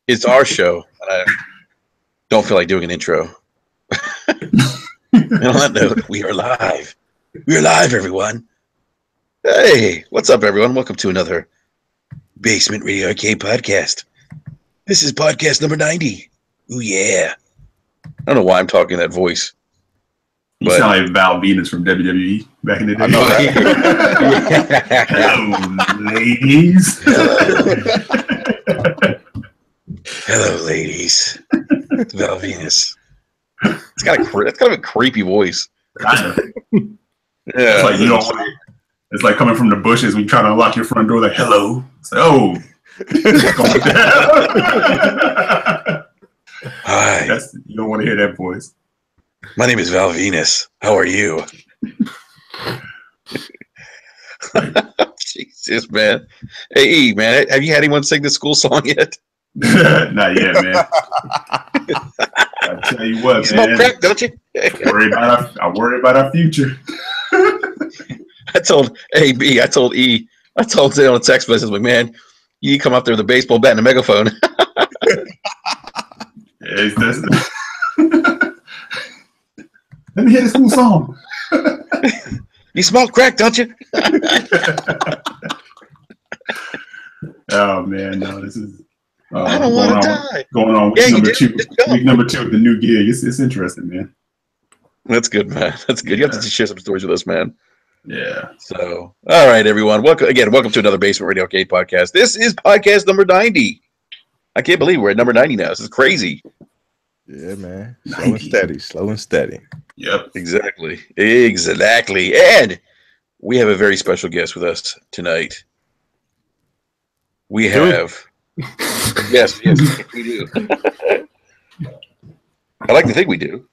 It's our show. I don't feel like doing an intro. And on that note, we are live. We are live, everyone. Hey, what's up, everyone? Welcome to another Basement Radio Arcade podcast. This is podcast number 90. Ooh, yeah. I don't know why I'm talking that voice. You sound like Val Venus from WWE back in the day. I know that. Hello, ladies. Hello, ladies. It's Val Venus. It's kind of a creepy voice. Yeah. It's like you don't want to, it's like coming from the bushes when you try to unlock your front door. Like, hello. It's like, oh. Hi. You don't want to hear that voice. My name is Val Venus. How are you? Jesus, man. Hey, E, man, have you had anyone sing the school song yet? Not yet, man. I tell you what, you smoke crack, don't you? I worry about our future. I told E, I told Zay on a text message, like, man, you come up there with a baseball bat and a megaphone. Let me hear this cool song. You smoke crack, don't you? Oh man, no, this is I don't want to die. Going on week number two of the new gig. It's interesting, man. That's good, man. That's good. You have to share some stories with us, man. Yeah. So, all right, everyone. Welcome to another Basement Radio Arcade podcast. This is podcast number 90. I can't believe we're at number 90 now. This is crazy. Yeah, man. Slow and steady. Yep. Exactly. And we have a very special guest with us tonight. We have... yes, we do. I like to think we do.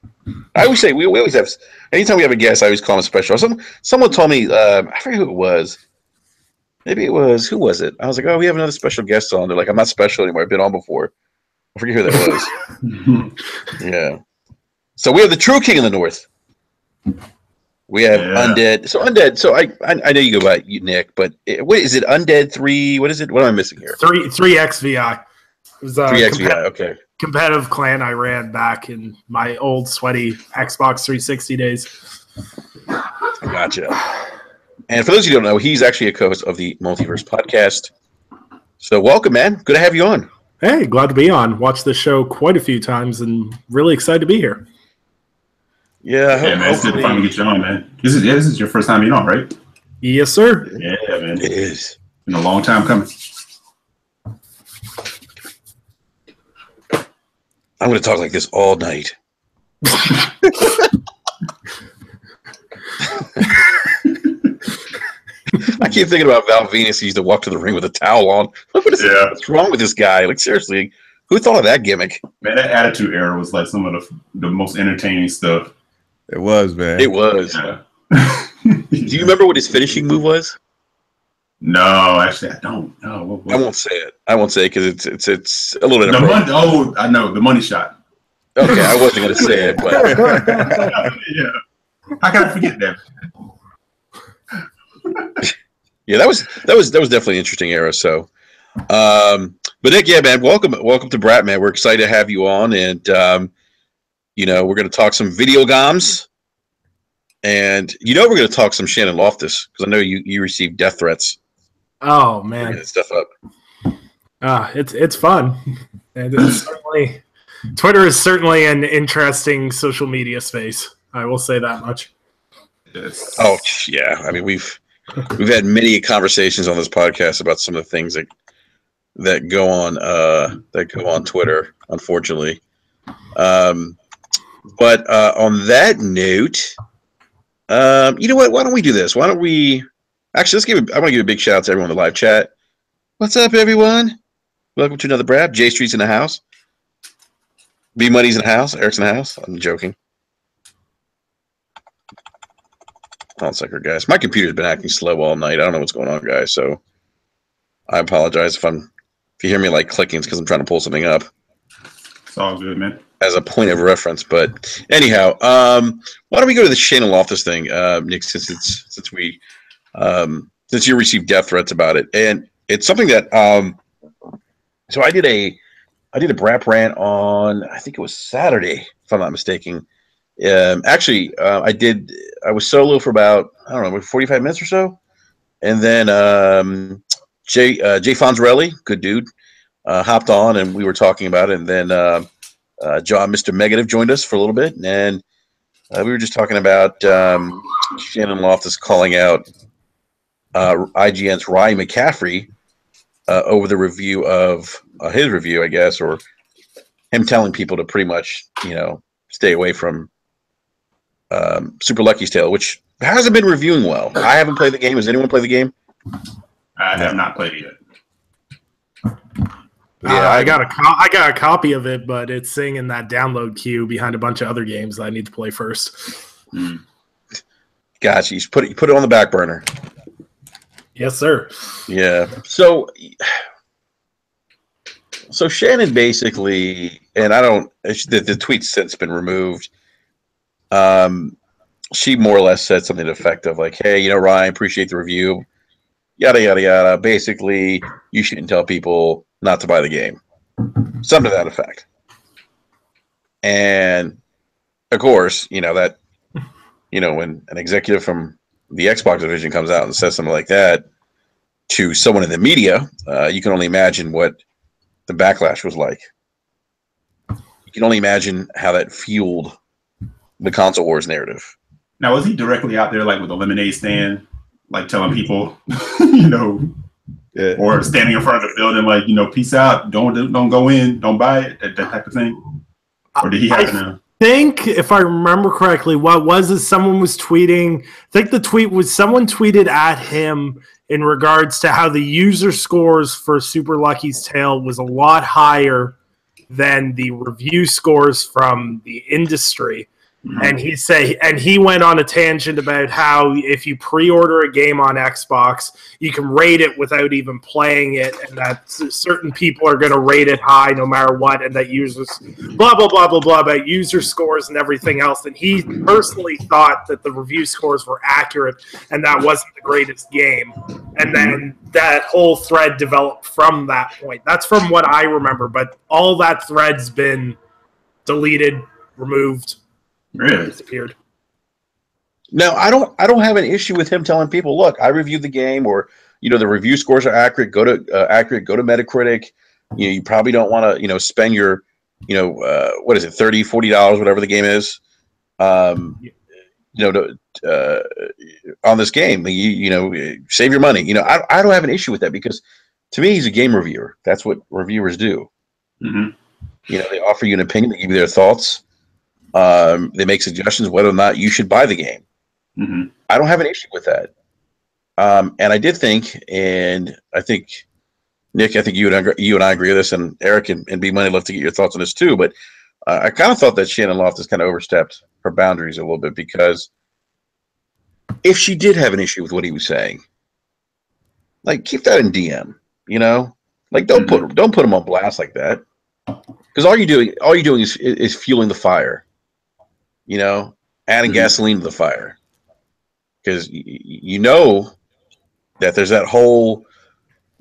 I always say we always have... Anytime we have a guest, I always call him special. Someone told me... I forget who it was. Maybe it was... Who was it? I was like, oh, we have another special guest on. They're like, I'm not special anymore. I've been on before. I forget who that was. Yeah. So we have the true king of the North. We have Undead. So Undead. So I know you go by Nick, but what is it? Undead 3. What is it? What am I missing here? 3XVI. It was 3XVI. Okay. Competitive clan I ran back in my old sweaty Xbox 360 days. Gotcha. And for those of you who don't know, he's actually a co-host of the Multiverse podcast. So welcome, man. Good to have you on. Hey, glad to be on. Watched the show quite a few times and really excited to be here. Yeah, man, it's good to finally get you on, man. This is your first time being on, right? Yes, sir. Yeah, man. It is. Been a long time coming. I'm going to talk like this all night. I keep thinking about Val Venus. He used to walk to the ring with a towel on. What's wrong with this guy? Like, seriously, who thought of that gimmick? Man, that Attitude Era was like some of the most entertaining stuff. It was, man. It was. Yeah. Do you remember what his finishing move was? No, actually, I don't. No, I won't say it. I won't say it because it's a little inappropriate. I know the money shot. Okay, I wasn't going to say it, but yeah, how can I forget that? Yeah, that was definitely an interesting era. So, but Nick, yeah, man, welcome to Brat, man. We're excited to have you on, and we're going to talk some video games, and we're going to talk some Shannon Loftus because I know you received death threats. Oh man, that stuff up. It's fun, and it's Twitter is certainly an interesting social media space. I will say that much. Yes. Oh yeah, I mean we've had many conversations on this podcast about some of the things that go on Twitter, unfortunately. But on that note, you know what? Why don't we do this? Why don't we actually I want to give a big shout out to everyone in the live chat. What's up, everyone? Welcome to another Brab. J Street's in the house. B Money's in the house. Eric's in the house. I'm joking. One second, guys. My computer's been acting slow all night. I don't know what's going on, guys. So I apologize if you hear me like clicking. It's because I'm trying to pull something up. It's all good, man. As a point of reference, but anyhow, why don't we go to the Shannon Loftus thing, Nick? Since you received death threats about it, and it's something that so I did I did a Brap rant on, I think it was Saturday, if I'm not mistaken. Actually, I was solo for about, I don't know, 45 minutes or so. And then Jay Fonzarelli, good dude, hopped on and we were talking about it. And then John, Mr. Negative, joined us for a little bit. And we were just talking about Shannon Loftus calling out IGN's Ryan McCaffrey over the review of his review, I guess, or him telling people to pretty much, stay away from Super Lucky's Tale, which hasn't been reviewing well. I haven't played the game. Has anyone played the game? I have not played it yet. Yeah, I got a copy of it, but it's sitting in that download queue behind a bunch of other games that I need to play first. Gotcha. You put it on the back burner. Yes, sir. Yeah. So Shannon basically, and the tweet's since been removed. She more or less said something to the effect of like, "Hey, Ryan, appreciate the review. Yada yada yada. Basically, you shouldn't tell people not to buy the game." Something to that effect. And of course, that when an executive from the Xbox division comes out and says something like that to someone in the media, you can only imagine what the backlash was like. You can only imagine how that fueled the console wars narrative. Now, was he directly out there, like with a lemonade stand, like telling people, or standing in front of the building, like, peace out, don't go in, don't buy it, that type of thing? Or did he have to? I think, if I remember correctly, what was is someone was tweeting. I think the tweet was someone tweeted at him in regards to how the user scores for Super Lucky's Tale was a lot higher than the review scores from the industry. Mm-hmm. And he went on a tangent about how if you pre-order a game on Xbox, you can rate it without even playing it, and that certain people are going to rate it high no matter what, and that users blah blah blah blah blah about user scores and everything else. And he personally thought that the review scores were accurate, and that wasn't the greatest game. And then that whole thread developed from that point. That's from what I remember, but all that thread's been deleted, removed. Really? Disappeared. No, I don't have an issue with him telling people, look, I reviewed the game, or the review scores are accurate. Go to Metacritic. You probably don't want to spend your what is it, $30, $40, whatever the game is, on this game. Save your money. I don't have an issue with that, because to me, he's a game reviewer. That's what reviewers do. Mm-hmm. They offer you an opinion, they give you their thoughts. They make suggestions whether or not you should buy the game. Mm-hmm. I don't have an issue with that. And I did think, and I think, Nick, I think you and I agree with this, and Eric and B Money love to get your thoughts on this too. But I kind of thought that Shannon Loftus kind of overstepped her boundaries a little bit, because if she did have an issue with what he was saying, like, keep that in DM. Like, don't put him on blast like that, because all you're doing is fueling the fire. Adding gasoline to the fire, because that there's that whole,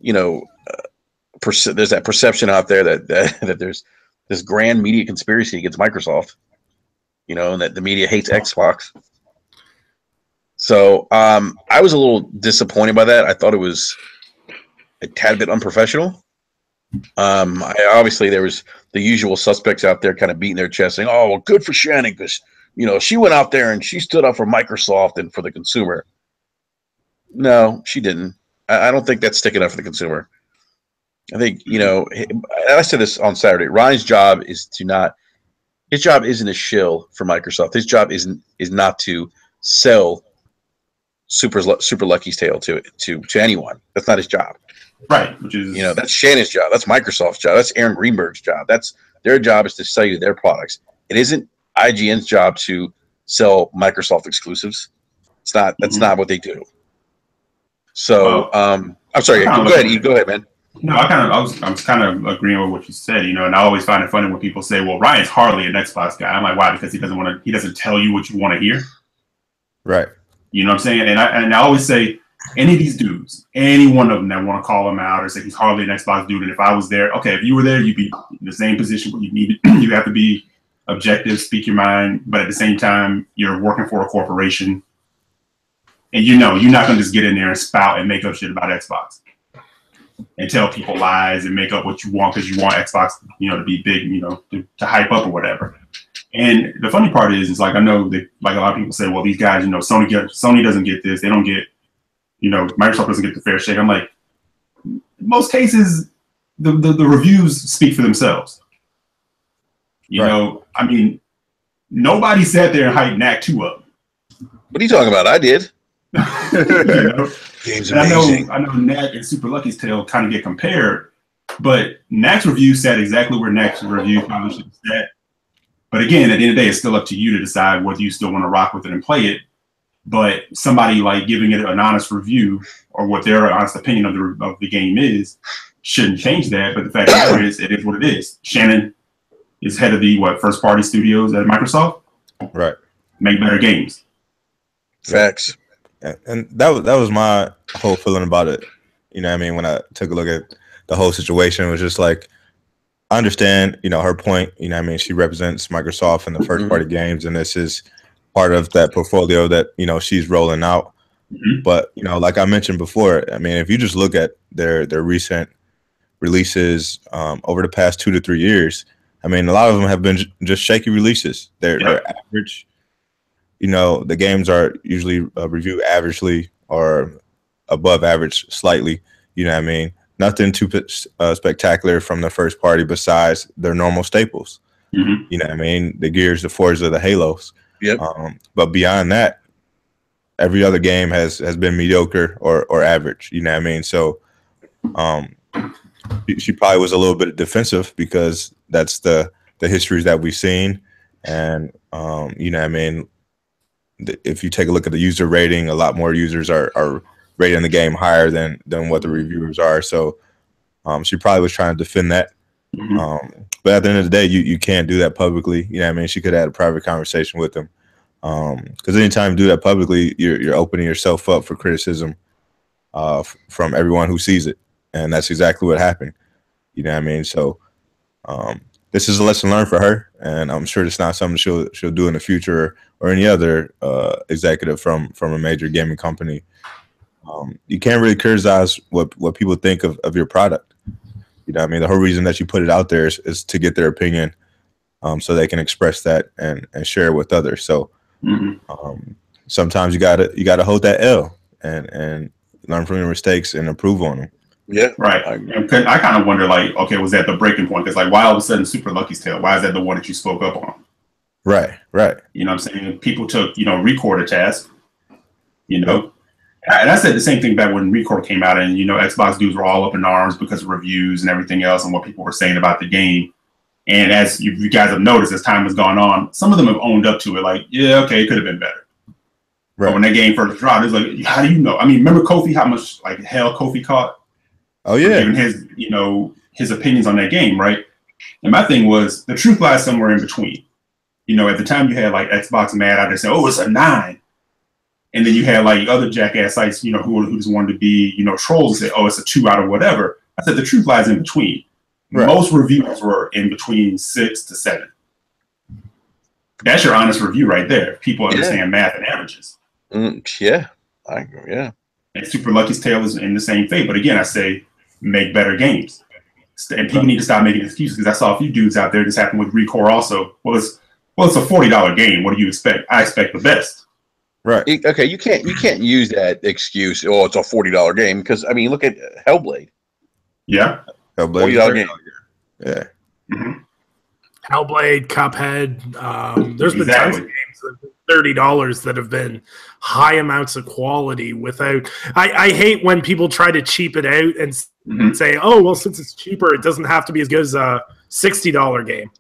there's that perception out there that there's this grand media conspiracy against Microsoft, and that the media hates Xbox. So I was a little disappointed by that. I thought it was a tad bit unprofessional. Obviously there was the usual suspects out there kind of beating their chest saying, "Oh, well, good for Shannon, because she went out there and she stood up for Microsoft and for the consumer." No, she didn't. I don't think that's sticking up for the consumer. I think, I said this on Saturday, Ryan's job is his job isn't a shill for Microsoft. His job is not to sell Super Lucky's Tale to anyone. That's not his job. Right, which is that's Shannon's job. That's Microsoft's job. That's Aaron Greenberg's job. That's their job, is to sell you their products. It isn't IGN's job to sell Microsoft exclusives. It's not. That's not what they do. So, I'm sorry. Go ahead, man. No, I was kind of agreeing with what you said. And I always find it funny when people say, "Well, Ryan's hardly an Xbox guy." I'm like, why? Because he doesn't tell you what you want to hear. Right. You know what I'm saying? And I always say, any of these dudes, any one of them that want to call him out or say he's hardly an Xbox dude, and if I was there, okay, if you were there, you'd be in the same position where you have to be objective, speak your mind, but at the same time, you're working for a corporation, and you're not going to just get in there and spout and make up shit about Xbox and tell people lies and make up what you want because you want Xbox, to be big, to hype up or whatever. And the funny part is like I know that like a lot of people say, well, these guys, Sony doesn't get this, they don't get, Microsoft doesn't get the fair shake. I'm like, in most cases, the reviews speak for themselves. I mean, nobody sat there and hyped Knack 2 up. What are you talking about? I did. Game's amazing. I know Knack and Super Lucky's Tale kind of get compared, but Knack's review sat exactly where Knack's review probably should have sat. But again, at the end of the day, it's still up to you to decide whether you still want to rock with it and play it. But somebody like giving it an honest review or what their honest opinion of the game is shouldn't change that. But the fact is, it is what it is. Shannon is head of the first party studios at Microsoft. Right. Make better games. Facts. And that was my whole feeling about it. When I took a look at the whole situation, it was just like, I understand, her point. She represents Microsoft in the first party games, and this is part of that portfolio that she's rolling out. But like I mentioned before, if you just look at their recent releases over the past 2 to 3 years, a lot of them have been just shaky releases. They're average. The games are usually reviewed averagely or above average slightly. Nothing too spectacular from the first party besides their normal staples. The Gears, the Forza, the Halos. Yep. But beyond that, every other game has been mediocre or average. So she probably was a little bit defensive because that's the histories that we've seen. And, if you take a look at the user rating, a lot more users are rating the game higher than what the reviewers are. So she probably was trying to defend that. But at the end of the day, you can't do that publicly. She could have had a private conversation with them. Because anytime you do that publicly, you're opening yourself up for criticism from everyone who sees it. And that's exactly what happened. So this is a lesson learned for her. And I'm sure it's not something she'll do in the future or any other executive from a major gaming company. You can't really criticize what people think of your product. The whole reason that you put it out there is to get their opinion, so they can express that and share it with others. So sometimes you gotta hold that L and learn from your mistakes and improve on them. Yeah, right. I kind of wonder, like, okay, was that the breaking point? Because why all of a sudden Super Lucky's Tale? Why is that the one that you spoke up on? Right. You know what I'm saying? People took, Record a task, And I said the same thing back when Record came out, and, Xbox dudes were all up in arms because of reviews and everything else and what people were saying about the game. And as you guys have noticed, as time has gone on, some of them have owned up to it. Like, yeah, okay, it could have been better. Right. But when that game first dropped, it was like, how do you know? Remember Kofi, how much hell Kofi caught? Oh, yeah. Giving his, his opinions on that game, right? And my thing was, the truth lies somewhere in between. At the time you had Xbox Mad out there saying, oh, it's a 9. And then you had other jackass sites, who just wanted to be, trolls and say, oh, it's a 2 out of whatever. I said the truth lies in between. Right. Most reviews were in between 6 to 7. That's your honest review right there. People understand math and averages. Yeah, I agree. Yeah. And Super Lucky's Tale is in the same fate. But again, I say make better games. And people need to stop making excuses, because I saw a few dudes out there. This happened with Recore also. Well, it's a $40 game. What do you expect? I expect the best. Right. Okay. You can't use that excuse. Oh, it's a $40 game, because look at Hellblade. Yeah. Hellblade. $40 game. Yeah. Mm-hmm. Hellblade, Cuphead. There's been tons of games that have been $30 that have been high amounts of quality without. I hate when people try to cheap it out and say, oh, well, since it's cheaper, it doesn't have to be as good as a $60 game.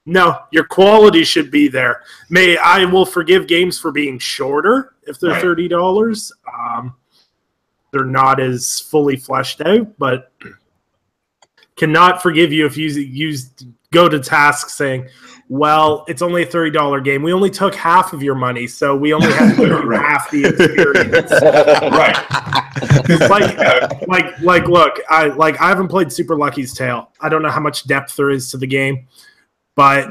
No, your quality should be there. I will forgive games for being shorter if they're $30. They're not as fully fleshed out, but cannot forgive you if you go to task saying, well, it's only a $30 game. We only took half of your money, so we only have to give you half the experience. Right. Look, I haven't played Super Lucky's Tale. I don't know how much depth there is to the game, but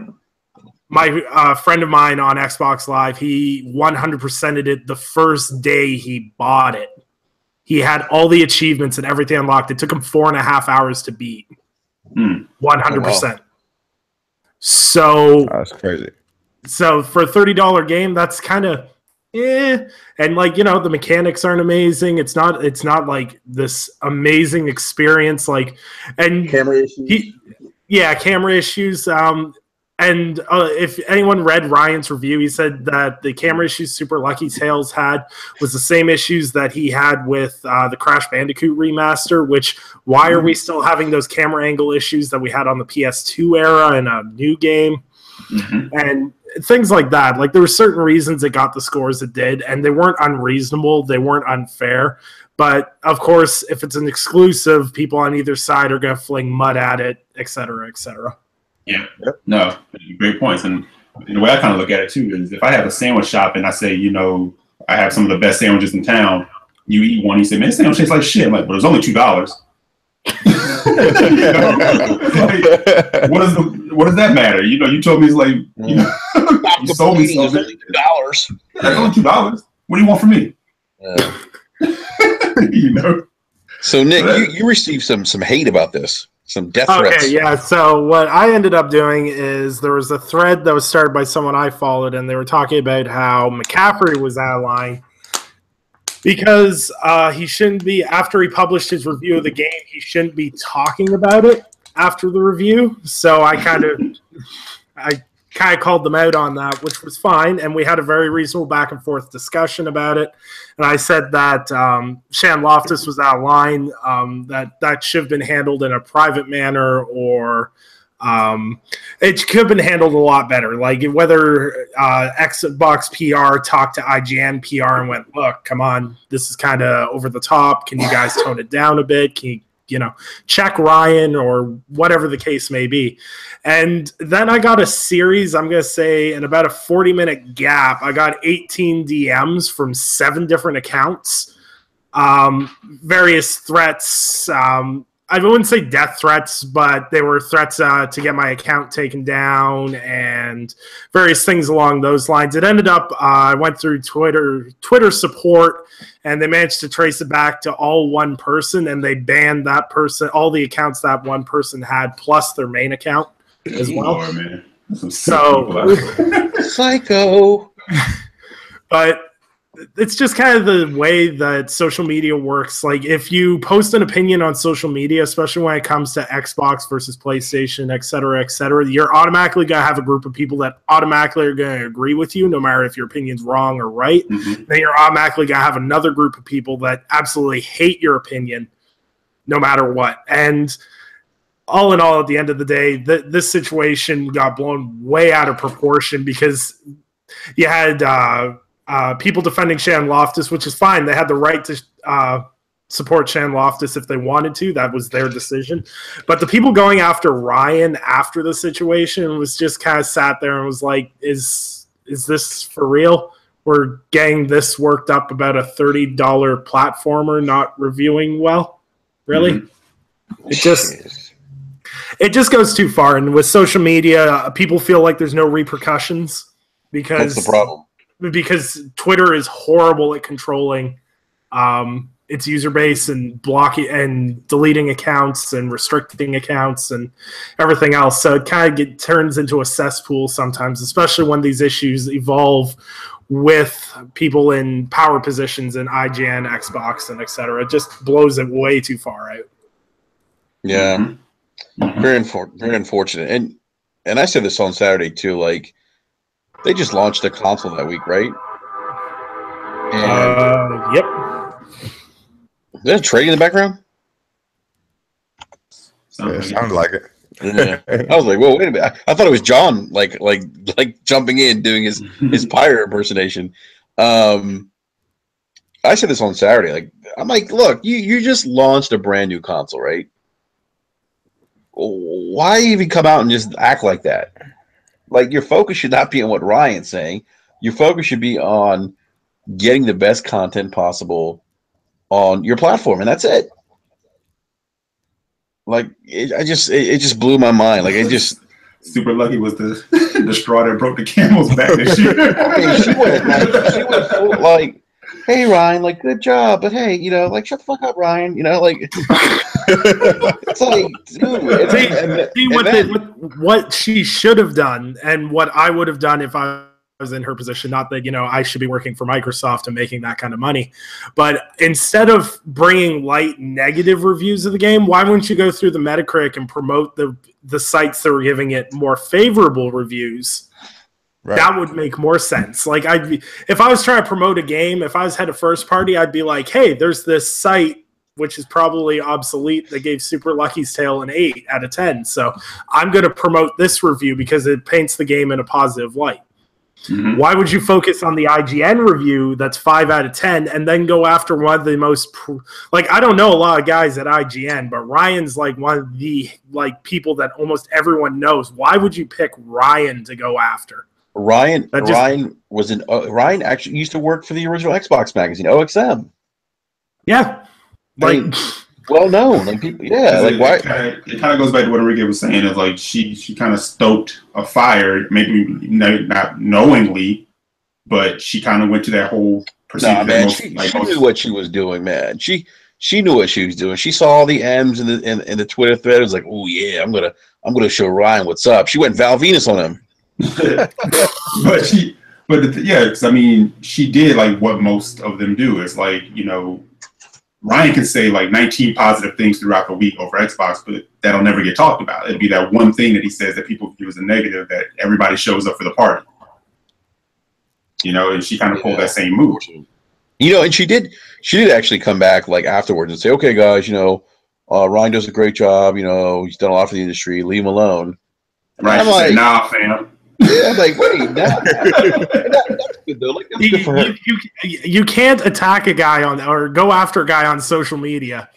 my friend of mine on Xbox Live, he 100%ed it the first day he bought it. He had all the achievements and everything unlocked. It took him 4.5 hours to beat. 100%. Oh, wow. So That's crazy. So for a $30 game, that's kind of and like, you know, the mechanics aren't amazing. It's not like this amazing experience. Like, and Camera issues. Camera issues. And if anyone read Ryan's review, he said that the camera issues Super Lucky Tales had was the same issues that he had with the Crash Bandicoot remaster, which why are we still having those camera angle issues that we had on the PS2 era in a new game? And things like that. Like, there were certain reasons it got the scores it did, and they weren't unreasonable. They weren't unfair. But, of course, if it's an exclusive, people on either side are going to fling mud at it, et cetera, et cetera. Yeah, no, great points. And the way I kind of look at it too is if I have a sandwich shop and I say, you know, I have some of the best sandwiches in town, you eat one, you say, man, this sandwich tastes like shit. I'm like, but it's only $2. You know? Like, what does that matter? You know, you told me it's like, you know, you sold me something. Only $2. That's only $2. What do you want from me? You know. So Nick, you received some hate about this. Some death threats. Okay, yeah. So what I ended up doing is there was a thread that was started by someone I followed, and they were talking about how McCaffrey was out of line because he shouldn't be, after he published his review of the game, he shouldn't be talking about it after the review. So I kind of called them out on that, which was fine, and we had a very reasonable back and forth discussion about it. And I said that Shan Loftus was out of line, that should have been handled in a private manner, or it could have been handled a lot better. Like whether Xbox PR talked to IGN PR and went, look, come on, this is kind of over the top. Can you guys tone it down a bit? Can you know, check Ryan or whatever the case may be. And then I got a series, I'm going to say in about a 40-minute gap, I got 18 DMs from 7 different accounts, various threats. I wouldn't say death threats, but they were threats to get my account taken down and various things along those lines. It ended up, I went through Twitter support, and they managed to trace it back to all one person, and they banned that person, all the accounts that one person had, plus their main account as well. Lord, man. So, psycho. But it's just kind of the way that social media works. Like, if you post an opinion on social media, especially when it comes to Xbox versus PlayStation, et cetera, you're automatically going to have a group of people that automatically are going to agree with you, no matter if your opinion's wrong or right. Then you're automatically going to have another group of people that absolutely hate your opinion, no matter what. And all in all, at the end of the day, this situation got blown way out of proportion because you had people defending Shan Loftus, which is fine. They had the right to support Shan Loftus if they wanted to. That was their decision. But the people going after Ryan after the situation was just kind of sat there and was like, is this for real? We're getting this worked up about a $30 platformer not reviewing well? Really? It just goes too far. And with social media, people feel like there's no repercussions because that's the problem. Because Twitter is horrible at controlling its user base and blocking and deleting accounts and restricting accounts and everything else. So it kind of turns into a cesspool sometimes, especially when these issues evolve with people in power positions in IGN, Xbox, and etc. It just blows it way too far out. Yeah. Very unfortunate. And I said this on Saturday too, like, they just launched a console that week, right? And Yep. There's a trade in the background? It sounded like it. Yeah. I was like, well, wait a minute. I thought it was John like jumping in doing his pirate impersonation. I said this on Saturday. Like, I'm like, look, you just launched a brand new console, right? why even come out and just act like that? Like, your focus should not be on what Ryan's saying. Your focus should be on getting the best content possible on your platform, and that's it. Like, it just blew my mind. Like, it just Super Lucky was the the straw that broke the camel's back this year. she went full, like, hey Ryan, like, good job, but hey, like, shut the fuck up, Ryan. Like, it's like, dude. What she should have done, and what I would have done if I was in her position. Not that I should be working for Microsoft and making that kind of money, but instead of bringing light negative reviews of the game, why wouldn't you go through the Metacritic and promote the sites that were giving it more favorable reviews? Right. That would make more sense. Like, if I was trying to promote a game, if I was head of first party, I'd be like, hey, there's this site which is probably obsolete that gave Super Lucky's Tale an 8 out of 10. So I'm going to promote this review because it paints the game in a positive light. Mm-hmm. Why would you focus on the IGN review that's 5 out of 10 and then go after one of the most I don't know a lot of guys at IGN, but Ryan's like one of the people that almost everyone knows. Why would you pick Ryan to go after? Ryan actually used to work for the original Xbox magazine, OXM. Yeah. Well known. Like, people, yeah. Like, why? It kind of goes back to what Enrique was saying. Is like she kind of stoked a fire, maybe not knowingly, but she kind of went to that whole. Nah, man, she knew what she was doing, man. She knew what she was doing. She saw all the M's in the Twitter thread. It was like, oh yeah, I'm gonna show Ryan what's up. She went Val Venus on him. Because I mean, she did like what most of them do. It's like, Ryan can say like 19 positive things throughout the week over Xbox, but that'll never get talked about. It'd be that one thing that he says that people view as a negative that everybody shows up for the party. And she kind of pulled that same move. And she did actually come back like afterwards and say, okay, guys, Ryan does a great job. He's done a lot for the industry. Leave him alone. Right? I'm like, nah, fam. Yeah, I'm like, wait, that's good though. Like, that's good for her. You can't attack a guy or go after a guy on social media,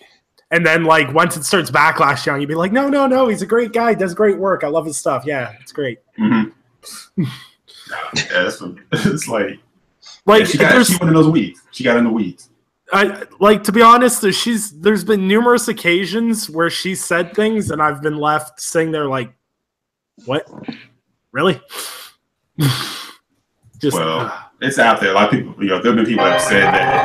and then like once it starts backlash on, you'd be like, no, he's a great guy, does great work. I love his stuff. Yeah, it's great. Mm-hmm. Yeah, it's like she went in those weeds. She got in the weeds. To be honest, there's been numerous occasions where she said things, and I've been left sitting there like, what? Really? It's out there. A lot of people, there have been people that have said that.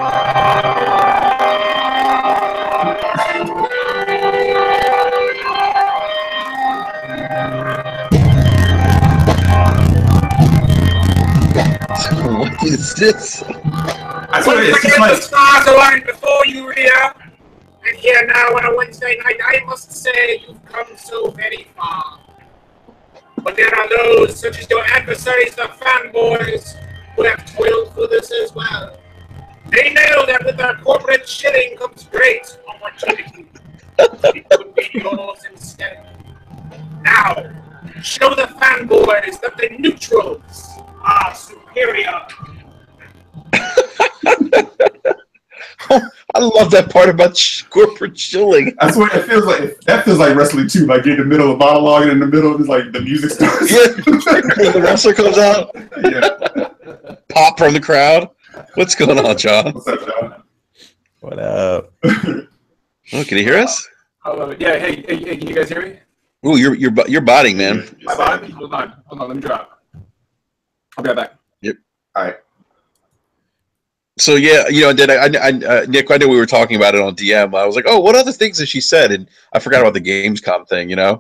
What is this? I swear it's just like the stars aligned before you, Rhea. And here now on a Wednesday night, I must say you've come so very far. But there are those such as your adversaries, the fanboys, who have toiled for this as well. They know that with our corporate shilling comes great opportunity. It could be yours instead. Now, show the fanboys that the neutrals are superior. I love that part about corporate chilling. That's what it feels like. That feels like wrestling too. Like you're in the middle of monologue, and in the middle is like the music starts. Yeah, when the wrestler comes out. Yeah. Pop from the crowd. What's going on, John? What's up, John? What up? Oh, can you hear us? Yeah. Hey, can you guys hear me? Ooh, you're botting, man. My body? Hold on. Let me drop. I'll be right back. Yep. All right. So yeah, Nick, I know we were talking about it on DM. I was like, oh, what other things has she said? And I forgot about the Gamescom thing, and I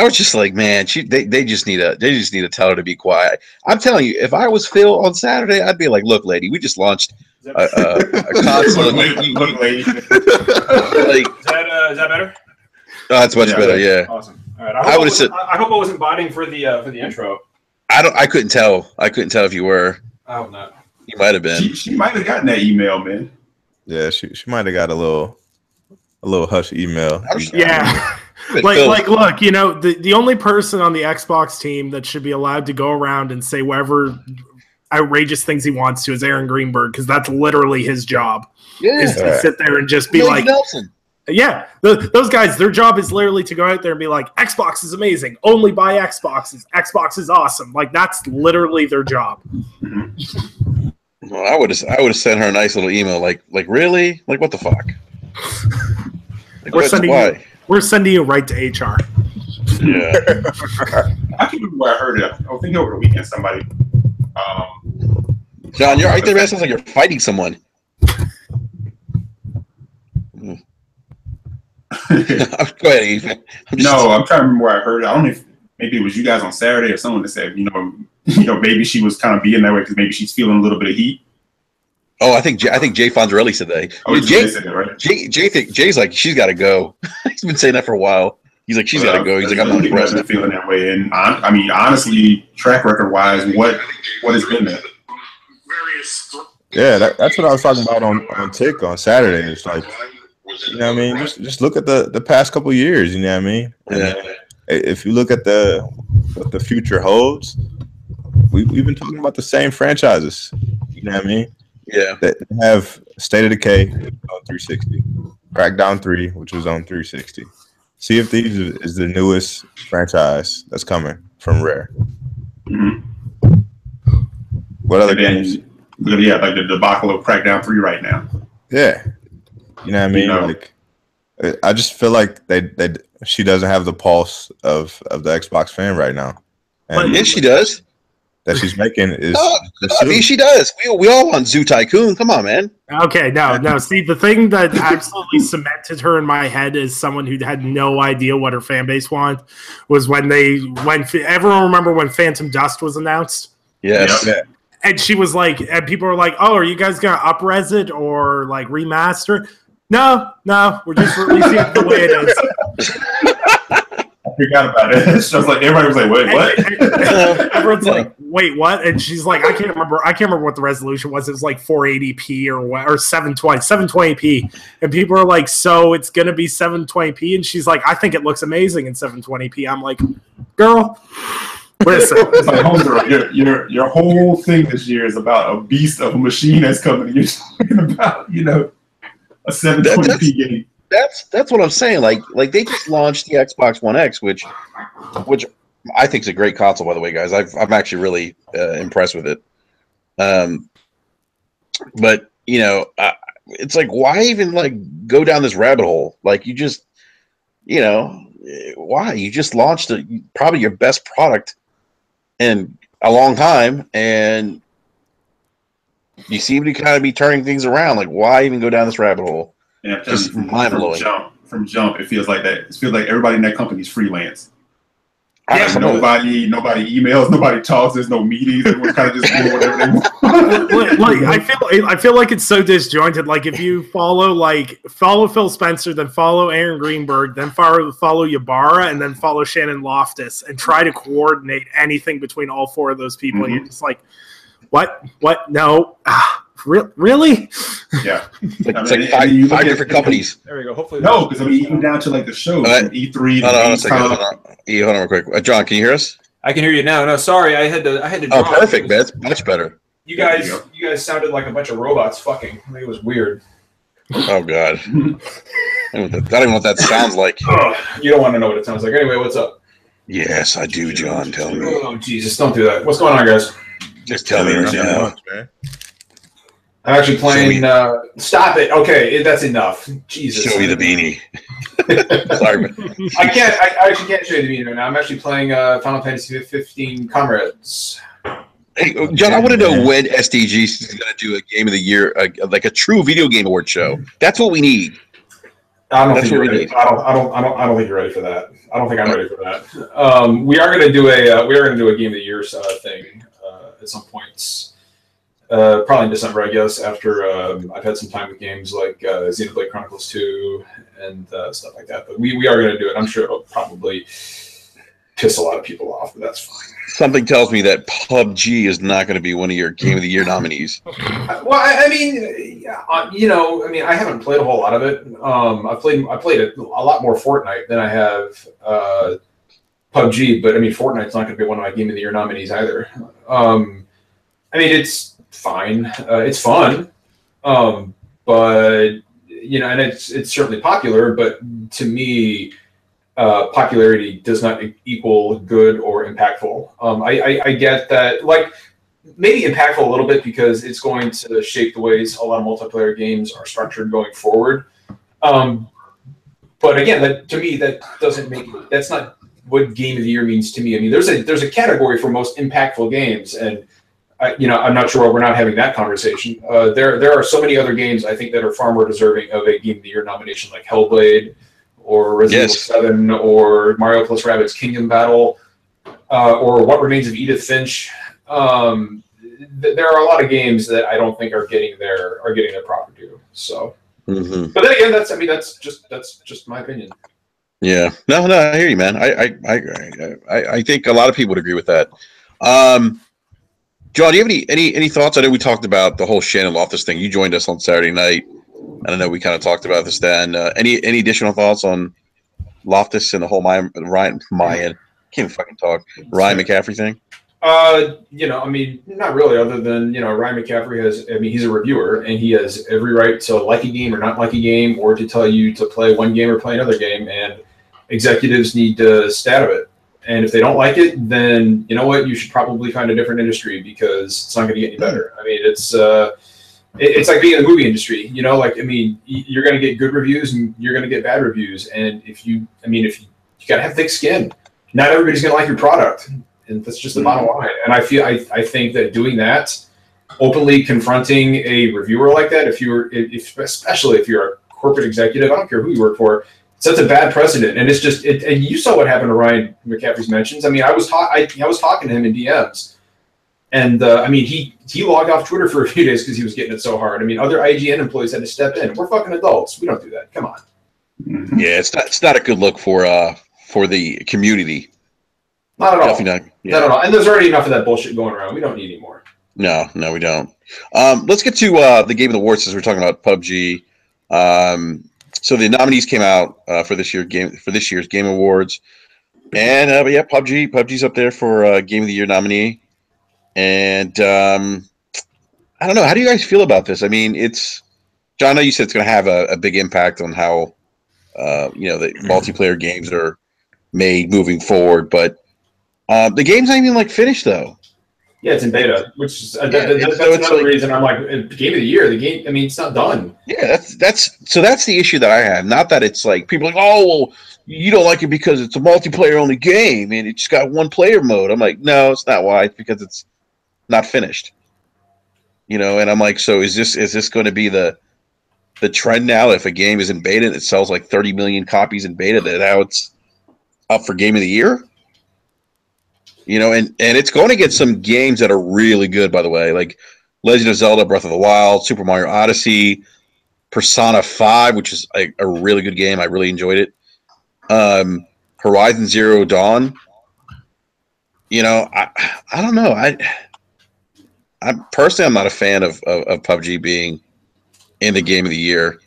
was just like, man, they just need to tell her to be quiet. I'm telling you, if I was Phil on Saturday, I'd be like, look, lady, we just launched a console. Look, lady. Is that better? Oh, that's much better. Yeah. Awesome. All right. I hope I wasn't botting for the intro. I couldn't tell. I couldn't tell if you were. I hope not. You might have been. She might have gotten that email, man. Yeah, she might have got a little hush email. Yeah. Look, the only person on the Xbox team that should be allowed to go around and say whatever outrageous things he wants to is Aaron Greenberg, because that's literally his job. Yeah. Is to sit there and just be like, Nelson. Yeah, those guys, their job is literally to go out there and be like, Xbox is amazing. Only buy Xboxes. Xbox is awesome. Like, that's literally their job. Well, I would have sent her a nice little email, like really, like what the fuck? Like, We're sending you right to HR. Yeah. I can't remember where I heard it. I think over the weekend somebody. John, you're right there. It sounds like you're fighting someone. Go ahead, Eve. I'm trying to remember where I heard it. I don't know if maybe it was you guys on Saturday or someone that said, maybe she was kind of being that way because maybe she's feeling a little bit of heat. Oh, I think Jay Fonzarelli said that. Oh, Jay said that, right? Jay's like, she's got to go. He's been saying that for a while. He's like, she's got to go. He's like, I'm not impressed. Feeling that way, and I mean, honestly, track record wise, what has been there? Yeah, that's what I was talking about on Tick on Saturday. It's like, you know what I mean? Just look at the past couple of years, you know what I mean? Yeah. If you look at what the future holds, we've been talking about the same franchises, you know what I mean? Yeah. That have State of Decay on 360, Crackdown 3, which was on 360. Sea of Thieves is the newest franchise that's coming from Rare. Mm-hmm. What other games? Yeah, like the debacle of Crackdown 3 right now. Yeah. You know what I mean? Like, I just feel like she doesn't have the pulse of the Xbox fan right now. And yes, she does. That she's making is. I mean, she does. We all want Zoo Tycoon. Come on, man. Okay, no. See, the thing that absolutely cemented her in my head as someone who had no idea what her fan base wanted was when everyone remember when Phantom Dust was announced? Yes. Yeah. And she was like, and people were like, "Oh, are you guys gonna up-res it or like remaster it?" No, we're just releasing it the way it is. I forgot about it. It's just like everybody was like, "Wait, what?" Everyone's like, "Wait, what?" And she's like, "I can't remember what the resolution was. It was like 480p or 720p." And people are like, "So it's gonna be 720p?" And she's like, "I think it looks amazing in 720p." I'm like, "Girl, listen." It's like, homegirl, your whole thing this year is about a beast of a machine that's coming. You're talking about, a 720p game. That's what I'm saying. Like they just launched the Xbox One X, which I think is a great console, by the way, guys. I'm actually really impressed with it. But it's like, why even like go down this rabbit hole? Like you just, why? You just launched probably your best product in a long time, and you seem to kind of be turning things around. Like, why even go down this rabbit hole? Yeah, just mind blowing. From jump, it feels like that. It feels like everybody in that company is freelance. Yeah, nobody emails, nobody talks. There's no meetings. Everyone's kind of just doing whatever they want. I feel like it's so disjointed. Like if you follow Phil Spencer, then follow Aaron Greenberg, then follow Ybarra, and then follow Shannon Loftus, and try to coordinate anything between all four of those people. Mm-hmm. You're just like, what? No. Really? Yeah. It's like five different companies. There we go. Hopefully, no, because even down to like the shows, from E3. Hold on real quick. John, can you hear us? I can hear you now. No, sorry, I had to. Oh, perfect. That's much better. You guys sounded like a bunch of robots fucking. I think it was weird. Oh God. I don't even know what that sounds like. You don't want to know what it sounds like. Anyway, what's up? Yes, I do, John. Tell me. Oh Jesus, don't do that. What's going on, guys? Just tell me right now. I'm actually playing. Stop it. Okay, that's enough. Jesus. Show me the beanie. Sorry, man. I actually can't show you the beanie right now. I'm actually playing Final Fantasy 15 Comrades. Hey, John, I want to know when SDG is going to do a Game of the Year, like a true video game award show. That's what we need. I don't think you're ready. I don't think you're ready for that. I don't think I'm ready for that. We are going to do a Game of the Year thing at some points. Probably in December, I guess, after I've had some time with games like Xenoblade Chronicles 2 and stuff like that. But we are going to do it. I'm sure it'll probably piss a lot of people off, but that's fine. Something tells me that PUBG is not going to be one of your Game of the Year nominees. Well, I haven't played a whole lot of it. I played a lot more Fortnite than I have PUBG, but I mean, Fortnite's not going to be one of my Game of the Year nominees either. It's fine. It's fun. But and it's certainly popular, but to me, popularity does not equal good or impactful. I get that, like, maybe impactful a little bit because it's going to shape the ways a lot of multiplayer games are structured going forward. But again, to me, that's not what Game of the Year means to me. I mean, there's a category for most impactful games, and I'm not sure why we're not having that conversation. There are so many other games I think that are far more deserving of a Game of the Year nomination, like Hellblade, or Resident Evil 7, or Mario plus Rabbids Kingdom Battle, or What Remains of Edith Finch. There are a lot of games that I don't think are getting their proper due. So, but then again, that's just my opinion. Yeah, no, I hear you, man. I think a lot of people would agree with that. John, do you have any thoughts? I know we talked about the whole Shannon Loftus thing. You joined us on Saturday night. I know we kind of talked about this then. Any additional thoughts on Loftus and the whole Ryan can't even fucking talk. Ryan McCaffrey thing? I mean, not really, other than, Ryan McCaffrey he's a reviewer, and he has every right to like a game or not like a game, or to tell you to play one game or play another game, and executives need to stat of it. And if they don't like it, then you know what? You should probably find a different industry, because it's not going to get any better. I mean, it's like being in the movie industry. You're going to get good reviews and you're going to get bad reviews. And if you got to have thick skin. Not everybody's going to like your product, and that's just the bottom line. And I think that doing that, openly confronting a reviewer like that, especially if you're a corporate executive, I don't care who you work for, sets a bad precedent. And it's just and you saw what happened to Ryan McCaffrey's mentions. I mean, I was talking to him in DMs, and he logged off Twitter for a few days because he was getting it so hard. I mean, other IGN employees had to step in. We're fucking adults. We don't do that. Come on. Yeah, it's not a good look for the community. Not at all. Definitely not. Not at all. And there's already enough of that bullshit going around. We don't need any more. No, we don't. Let's get to the Game of the Awards, since we're talking about PUBG. So the nominees came out for this year's Game Awards, and PUBG's up there for Game of the Year nominee. And I don't know. How do you guys feel about this? I mean, John, I know you said it's going to have a big impact on how the multiplayer games are made moving forward, but the game's not even finished though. Yeah, it's in beta, which is that's another reason I'm like, Game of the Year. The game, it's not done. Yeah, that's the issue that I have. Not that it's like people are like, oh, well, you don't like it because it's a multiplayer only game and it's got one player mode. I'm like, no, it's not why. It's because it's not finished. And I'm like, so is this going to be the trend now? If a game is in beta and it sells like 30 million copies in beta, that now it's up for Game of the Year? And it's going to get some games that are really good, by the way, like Legend of Zelda Breath of the Wild, Super Mario Odyssey, Persona 5, which is a really good game. I really enjoyed it. Horizon Zero Dawn. I don't know. I'm personally, I'm not a fan of PUBG being in the Game of the Year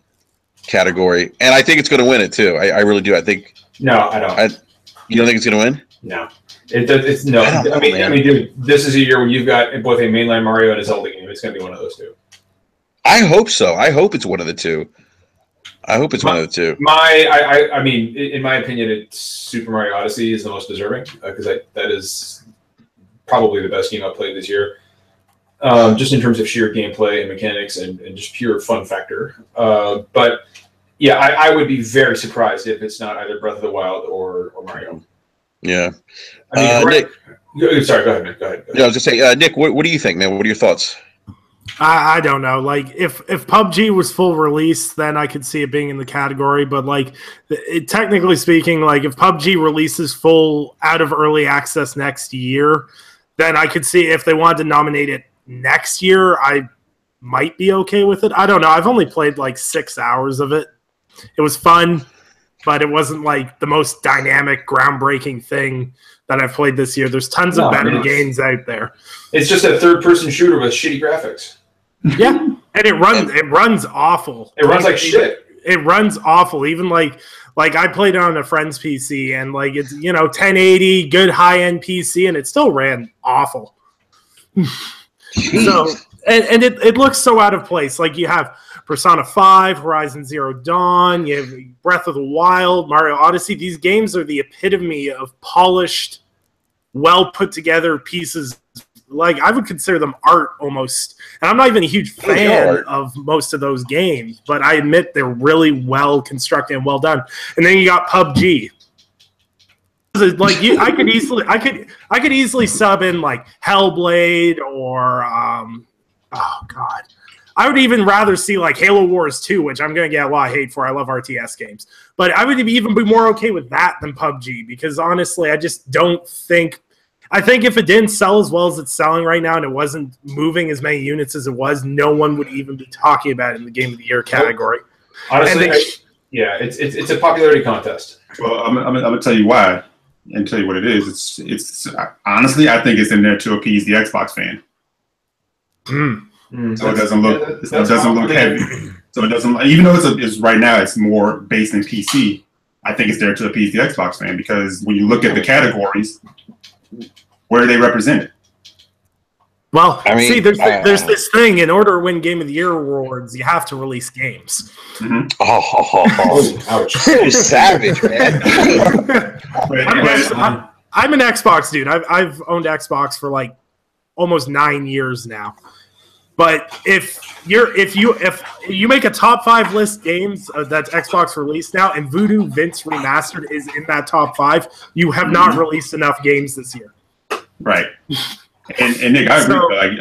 category, and I think it's going to win it too. I really do. I think. No, I don't. You don't think it's going to win? No. It's no. I mean, dude, this is a year when you've got both a mainline Mario and a Zelda game. It's going to be one of those two. I hope so. I hope it's one of the two. I hope it's one of the two. I mean, in my opinion, it's Super Mario Odyssey is the most deserving, because that is probably the best game I've played this year. Just in terms of sheer gameplay and mechanics and just pure fun factor. But yeah, I would be very surprised if it's not either Breath of the Wild or Mario. Yeah. Nick, sorry, go ahead, man. Go ahead. Yeah, I was just saying, Nick, what do you think, man? What are your thoughts? I don't know. Like, if PUBG was full release, then I could see it being in the category. But technically speaking, if PUBG releases full out of early access next year, then I could see if they wanted to nominate it next year, I might be okay with it. I don't know. I've only played 6 hours of it. It was fun, but it wasn't the most dynamic, groundbreaking thing that I've played this year. There's tons of better games out there. It's just a third-person shooter with shitty graphics. Yeah, and it runs awful. It runs like shit. It runs awful. Even like I played it on a friend's PC, and it's 1080, good high-end PC, and it still ran awful. So and it looks so out of place. Like you have Persona 5, Horizon Zero Dawn, you have Breath of the Wild, Mario Odyssey. These games are the epitome of polished, well put together pieces. Like I would consider them art almost. And I'm not even a huge fan of most of those games, but I admit they're really well constructed and well done. And then you got PUBG. Like I could easily sub in like Hellblade or oh god. I would even rather see like Halo Wars 2, which I'm going to get a lot of hate for. I love RTS games. But I would even be more okay with that than PUBG because honestly, I just don't think I think if it didn't sell as well as it's selling right now and it wasn't moving as many units as it was, no one would even be talking about it in the Game of the Year category. Honestly, yeah, it's a popularity contest. Well, I'm gonna tell you why and tell you what it is. It's honestly, I think it's in there to appease the Xbox fan. So it doesn't look heavy. So it doesn't, even though it's right now it's more based in PC. I think it's there to appease the Xbox fan because when you look at the categories, where are they represented? Well, I mean, see, there's this thing. In order to win Game of the Year awards, you have to release games. Mm-hmm. Ouch! You're savage, man. I'm an Xbox dude. I've owned Xbox for like almost 9 years now. But if you make a top 5 list games that's Xbox released now, and Voodoo Vince Remastered is in that top 5, you have not released enough games this year. Right. And Nick, I agree. Like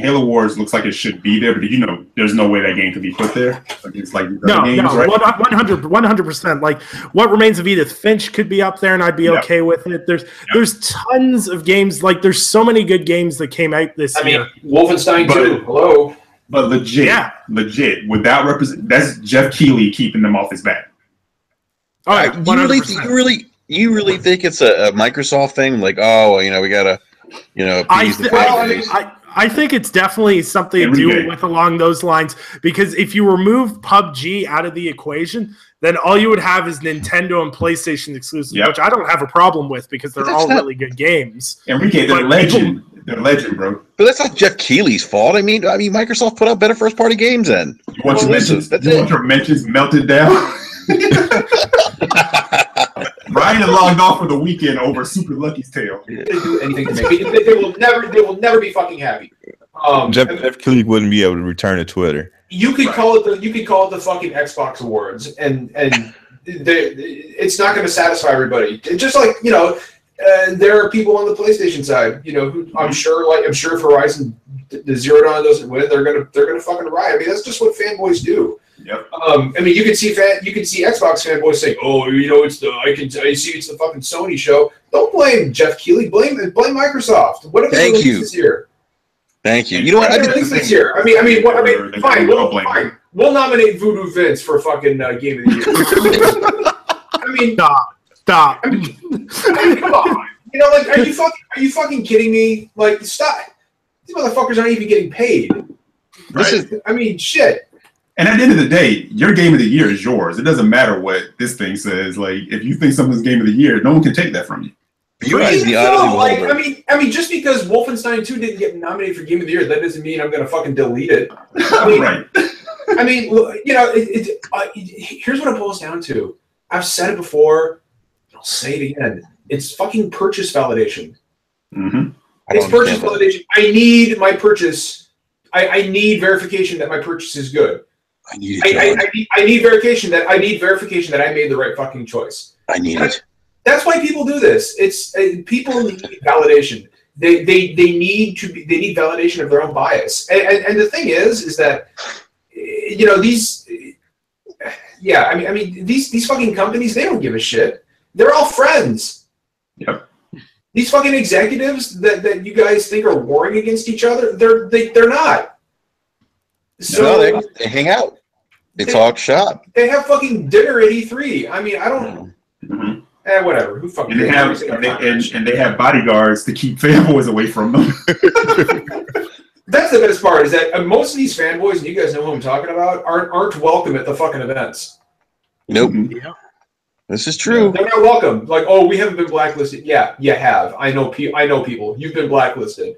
Halo Wars looks like it should be there, but there's no way that game could be put there against like the games, right? 100%. Like What Remains of Edith Finch could be up there, and I'd be okay with it. There's tons of games. Like there's so many good games that came out this year. I mean, Wolfenstein 2. Hello. But legit, without that's Jeff Keighley keeping them off his back. All right, 100%. You really think it's a Microsoft thing? Like, we gotta. I think it's definitely something to do with along those lines because if you remove PUBG out of the equation, then all you would have is Nintendo and PlayStation exclusives, which I don't have a problem with because they're all really good games. Enrique, they're legend. They're legend, bro. But that's not Jeff Keighley's fault. I mean, Microsoft put out better first-party games then. You want your mentions melted down? Ryan logged off for the weekend over Super Lucky's Tale. They do anything to make it. They will never be fucking happy. Jeff Keighley wouldn't be able to return to Twitter. You could call it the fucking Xbox Awards, and it's not going to satisfy everybody. It's just like there are people on the PlayStation side, who I'm sure if Horizon Zero Dawn doesn't win, they're gonna fucking riot. I mean, that's just what fanboys do. Yep. I mean, you can see Xbox fanboys saying, "Oh, I see it's the fucking Sony show." Don't blame Jeff Keighley. Blame Microsoft. What have they released this year? Thank you. You know what? I released this year. Fine. We'll nominate Voodoo Vince for fucking Game of the Year. I mean, stop. I mean, come on. Are you fucking kidding me? Like, stop. These motherfuckers aren't even getting paid. Right. Shit. And at the end of the day, your Game of the Year is yours. It doesn't matter what this thing says. Like, if you think something's Game of the Year, no one can take that from you. I mean, just because Wolfenstein 2 didn't get nominated for Game of the Year, that doesn't mean I'm going to fucking delete it. Right. I mean, here's what it boils down to. I've said it before. I'll say it again. It's fucking purchase validation. Mm-hmm. It's purchase validation. I need my purchase. I need verification that my purchase is good. I need verification that I made the right fucking choice. I need it. That's why people do this. It's people need validation. They need validation of their own bias. And the thing is that these these fucking companies, they don't give a shit. They're all friends. Yep. These fucking executives that you guys think are warring against each other, they're not. So they hang out. They talk shop. They have fucking dinner at E3. I mean, I don't. Mm-hmm. Whatever. Who fucking? And they have bodyguards to keep fanboys away from them. That's the best part. Is that most of these fanboys, and you guys know who I'm talking about, aren't welcome at the fucking events. Nope. Yeah. This is true. They're not welcome. Like, oh, we haven't been blacklisted. Yeah, you have. I know people. You've been blacklisted.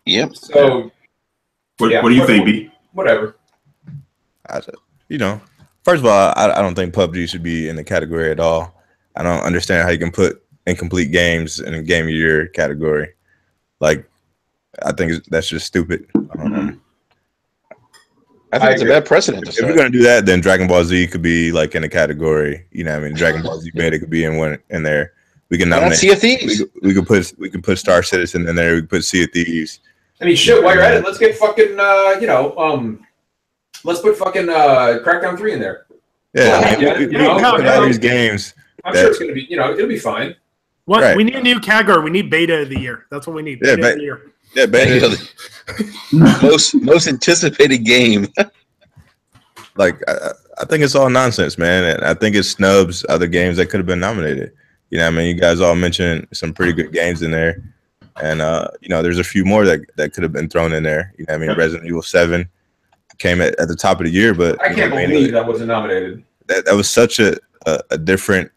Yep. So What do you think, B? Whatever. You know, first of all, I don't think PUBG should be in the category at all. I don't understand how you can put incomplete games in a game of the year category. Like, I think that's just stupid. I think it's a bad precedent. If we're gonna do that, then Dragon Ball Z could be like in a category. You know what I mean? Dragon Ball Z Beta could be in there. We can nominate Sea of Thieves. We could put Star Citizen in there. We could put Sea of Thieves. I mean, shit. While you're at it, let's get fucking let's put fucking Crackdown 3 in there. Yeah, we put all these games. I'm sure it's gonna be. It'll be fine. What Right. we need a new category. We need Beta of the Year. That's what we need. Yeah, Beta of the Year. Yeah, Beta. most anticipated game. Like, I think it's all nonsense, man. And I think it snubs other games that could have been nominated. You know what I mean? You guys all mentioned some pretty good games in there. And, there's a few more that could have been thrown in there. You know what I mean? Resident Evil 7 came at the top of the year, but I can't believe that wasn't nominated. That was such a different,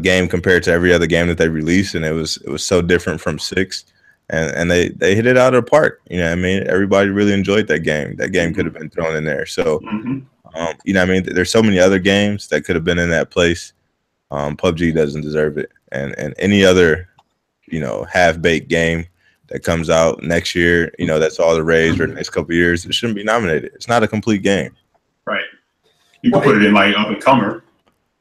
game compared to every other game that they released. And it was so different from 6. And they hit it out of the park. You know what I mean? Everybody really enjoyed that game. That game could have been thrown in there. So, you know what I mean? There's so many other games that could have been in that place. PUBG doesn't deserve it. And any other, half-baked game that comes out next year, that's all the rage for the next couple of years, it shouldn't be nominated. It's not a complete game. Right. You can put it in like up-and-comer.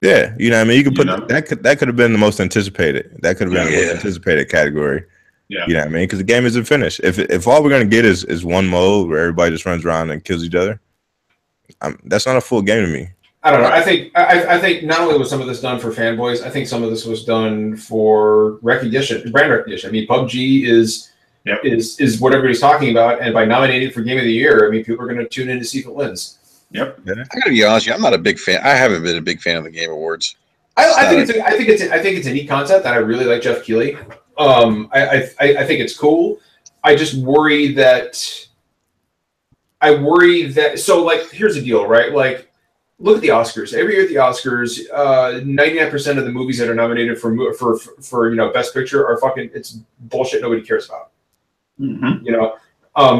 Yeah. You know what I mean? You could put that could have been the most anticipated. That could have been the most anticipated category. Yeah. You know what I mean? Because the game isn't finished. If all we're gonna get is one mode where everybody just runs around and kills each other, that's not a full game to me. I don't know. I think not only was some of this done for fanboys, I think some of this was done for recognition, brand recognition. I mean, PUBG is what everybody's talking about, and by nominating it for Game of the Year, I mean people are going to tune in to see if it wins. Yep. I gotta be honest with you, I'm not a big fan. I haven't been a big fan of the Game Awards. I think it's a neat concept, and I really like Jeff Keighley. I think it's cool. I just worry that. So, like, here's the deal, right? Like, look at the Oscars. Every year at the Oscars, 99% of the movies that are nominated for Best Picture are fucking. It's bullshit. Nobody cares about.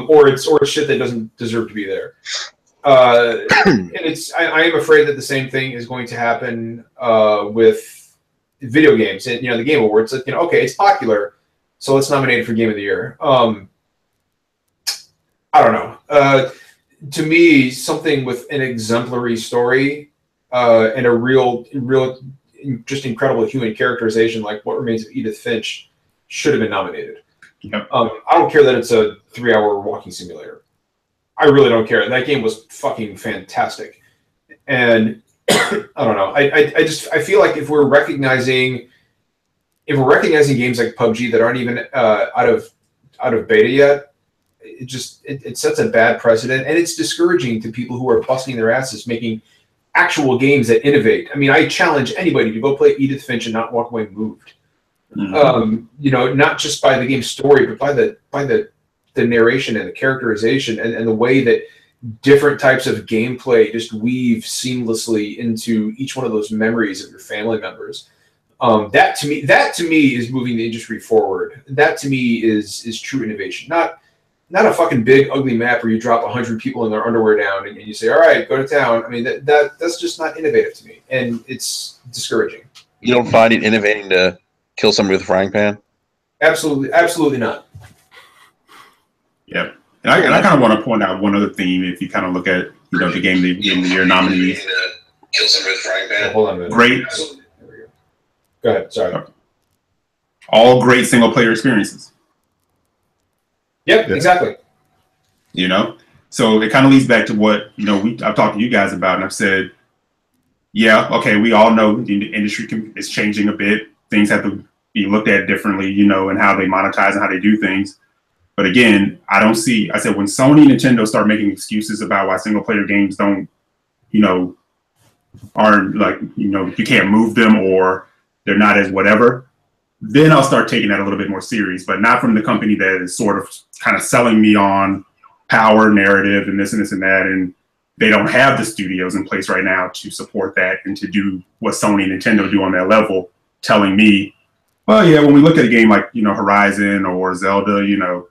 Or it's shit that doesn't deserve to be there. And I am afraid that the same thing is going to happen with video games and the Game Awards. Like, okay, it's popular, so let's nominate it for Game of the Year. I don't know. To me, something with an exemplary story and a real, just incredible human characterization, like What Remains of Edith Finch, should have been nominated. Yep. I don't care that it's a 3-hour walking simulator. I really don't care. That game was fucking fantastic, and I don't know. I feel like if we're recognizing games like PUBG that aren't even out of beta yet, it sets a bad precedent, and it's discouraging to people who are busting their asses making actual games that innovate. I mean, I challenge anybody to go play Edith Finch and not walk away moved. Not just by the game's story, but by the narration and the characterization and the way that different types of gameplay just weave seamlessly into each one of those memories of your family members. That to me is moving the industry forward. That to me is true innovation. Not a fucking big ugly map where you drop 100 people in their underwear down and you say, all right, go to town. I mean, that's just not innovative to me, and it's discouraging. You don't find it innovating to kill somebody with a frying pan? Absolutely not. Yeah. And I kind of want to point out one other theme. If you kind of look at the game of the year nominees, kill somebody with a frying pan. Hold on a minute. Great. There we go. Go ahead. Sorry. All great single player experiences. Yep. Exactly. So it kind of leads back to what I've talked to you guys about, and I've said, yeah, okay, we all know the industry is changing a bit. Things have to be looked at differently, and how they monetize and how they do things. But again, I said when Sony and Nintendo start making excuses about why single player games don't, aren't like, you can't move them or they're not as whatever, then I'll start taking that a little bit more serious, but not from the company that is sort of kind of selling me on power narrative and this and this and that. And they don't have the studios in place right now to support that and to do what Sony and Nintendo do on that level, telling me, well, yeah, when we look at a game like, Horizon or Zelda,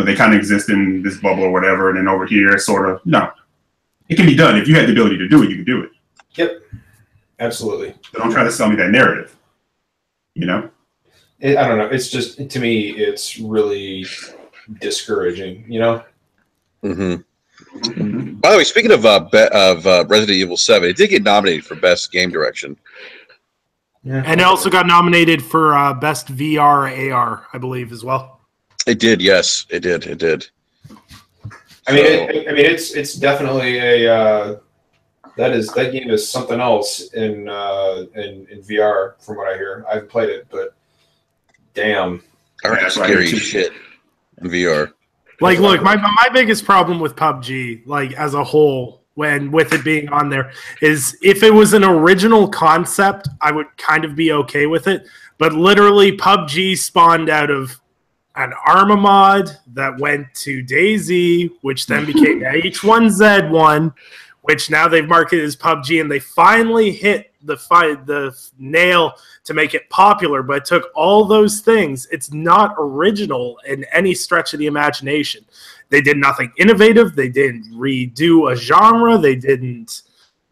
they kind of exist in this bubble or whatever, and then over here, sort of, no. It can be done. If you had the ability to do it, you could do it. Yep. Absolutely. So don't try to sell me that narrative. I don't know. It's just, to me, it's really discouraging, Mm-hmm. By the way, speaking of Resident Evil 7, it did get nominated for Best Game Direction. Yeah. And it also got nominated for Best VR AR, I believe, as well. It did, yes. It did. It's definitely a that game is something else in VR from what I hear. I haven't played it, but damn. I heard scary shit in VR. Like, look, my biggest problem with PUBG, like as a whole, with it being on there, is if it was an original concept, I would kind of be okay with it. But literally, PUBG spawned out of an Arma mod that went to DayZ, which then became H1Z1, which now they've marketed as PUBG, and they finally hit the nail to make it popular, but it took all those things. It's not original in any stretch of the imagination. They did nothing innovative. They didn't redo a genre. They didn't.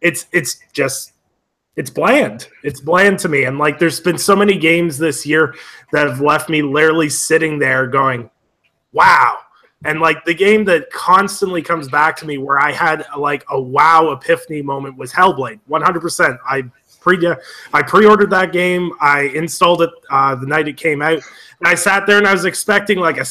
It's bland. It's bland to me. And like, there's been so many games this year that have left me literally sitting there going, wow. And like the game that constantly comes back to me where I had like a wow epiphany moment was Hellblade. 100%. I pre-ordered that game. I installed it the night it came out. And I sat there and I was expecting like a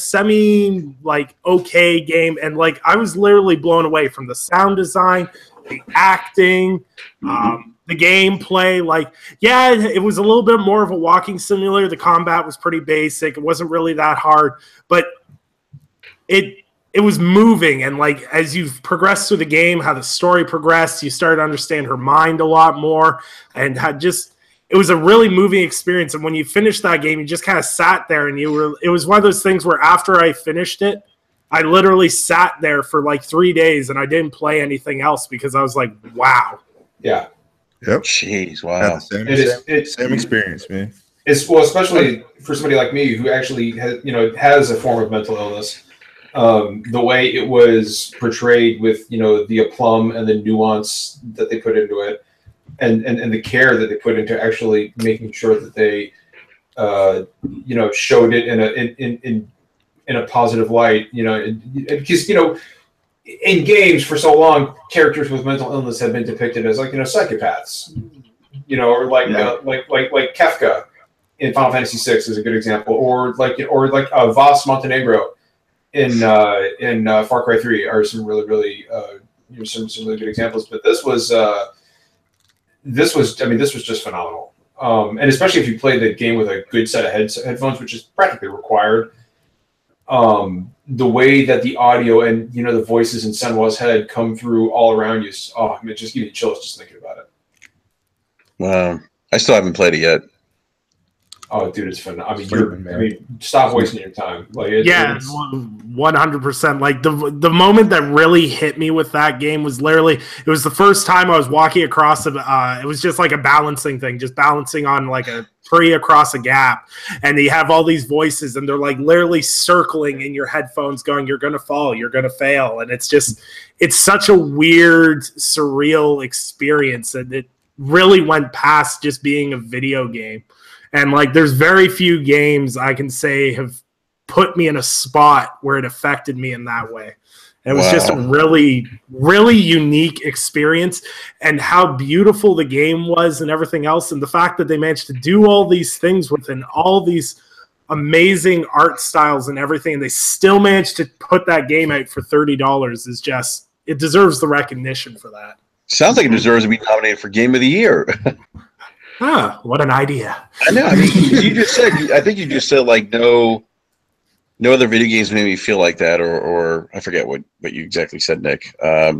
okay game. And like, I was literally blown away from the sound design, the acting, the gameplay. Like, yeah, it was a little bit more of a walking simulator. The combat was pretty basic. It wasn't really that hard, but it was moving, and like as you've progressed through the game, how the story progressed, you started to understand her mind a lot more, and it was a really moving experience. And when you finished that game, you just kind of sat there, and it was one of those things where after I finished it, I literally sat there for like 3 days and I didn't play anything else because I was like, wow. Yeah. Yep. Jeez, wow. Same experience, man. Especially for somebody like me who actually has a form of mental illness. The way it was portrayed with the aplomb and the nuance that they put into it, and the care that they put into actually making sure that they showed it in a positive light, because in games for so long, characters with mental illness have been depicted as psychopaths, or like Kefka in Final Fantasy VI is a good example, or Vas Montenegro in Far Cry 3 are some really, really some really good examples. But this was just phenomenal. And especially if you play the game with a good set of headphones, which is practically required. The way that the audio and the voices in Senwa's head come through all around you, it just gives me chills just thinking about it. Wow, I still haven't played it yet. Oh, dude, it's fun. I mean, stop wasting your time. Like, 100%. Like the moment that really hit me with that game was literally, it was the first time I was walking across it was just like a balancing thing, just balancing on like a tree across a gap, and you have all these voices, and they're like literally circling in your headphones, going, "You're gonna fall, you're gonna fail," and it's such a weird, surreal experience, and it really went past just being a video game. And like, there's very few games I can say have put me in a spot where it affected me in that way. And it was just a really, really unique experience, and how beautiful the game was and everything else. And the fact that they managed to do all these things within all these amazing art styles and everything, and they still managed to put that game out for $30 is just, it deserves the recognition for that. Sounds like it deserves to be nominated for Game of the Year. What an idea. I know. I mean, I think you just said like no other video games made me feel like that, or I forget what you exactly said, Nick. But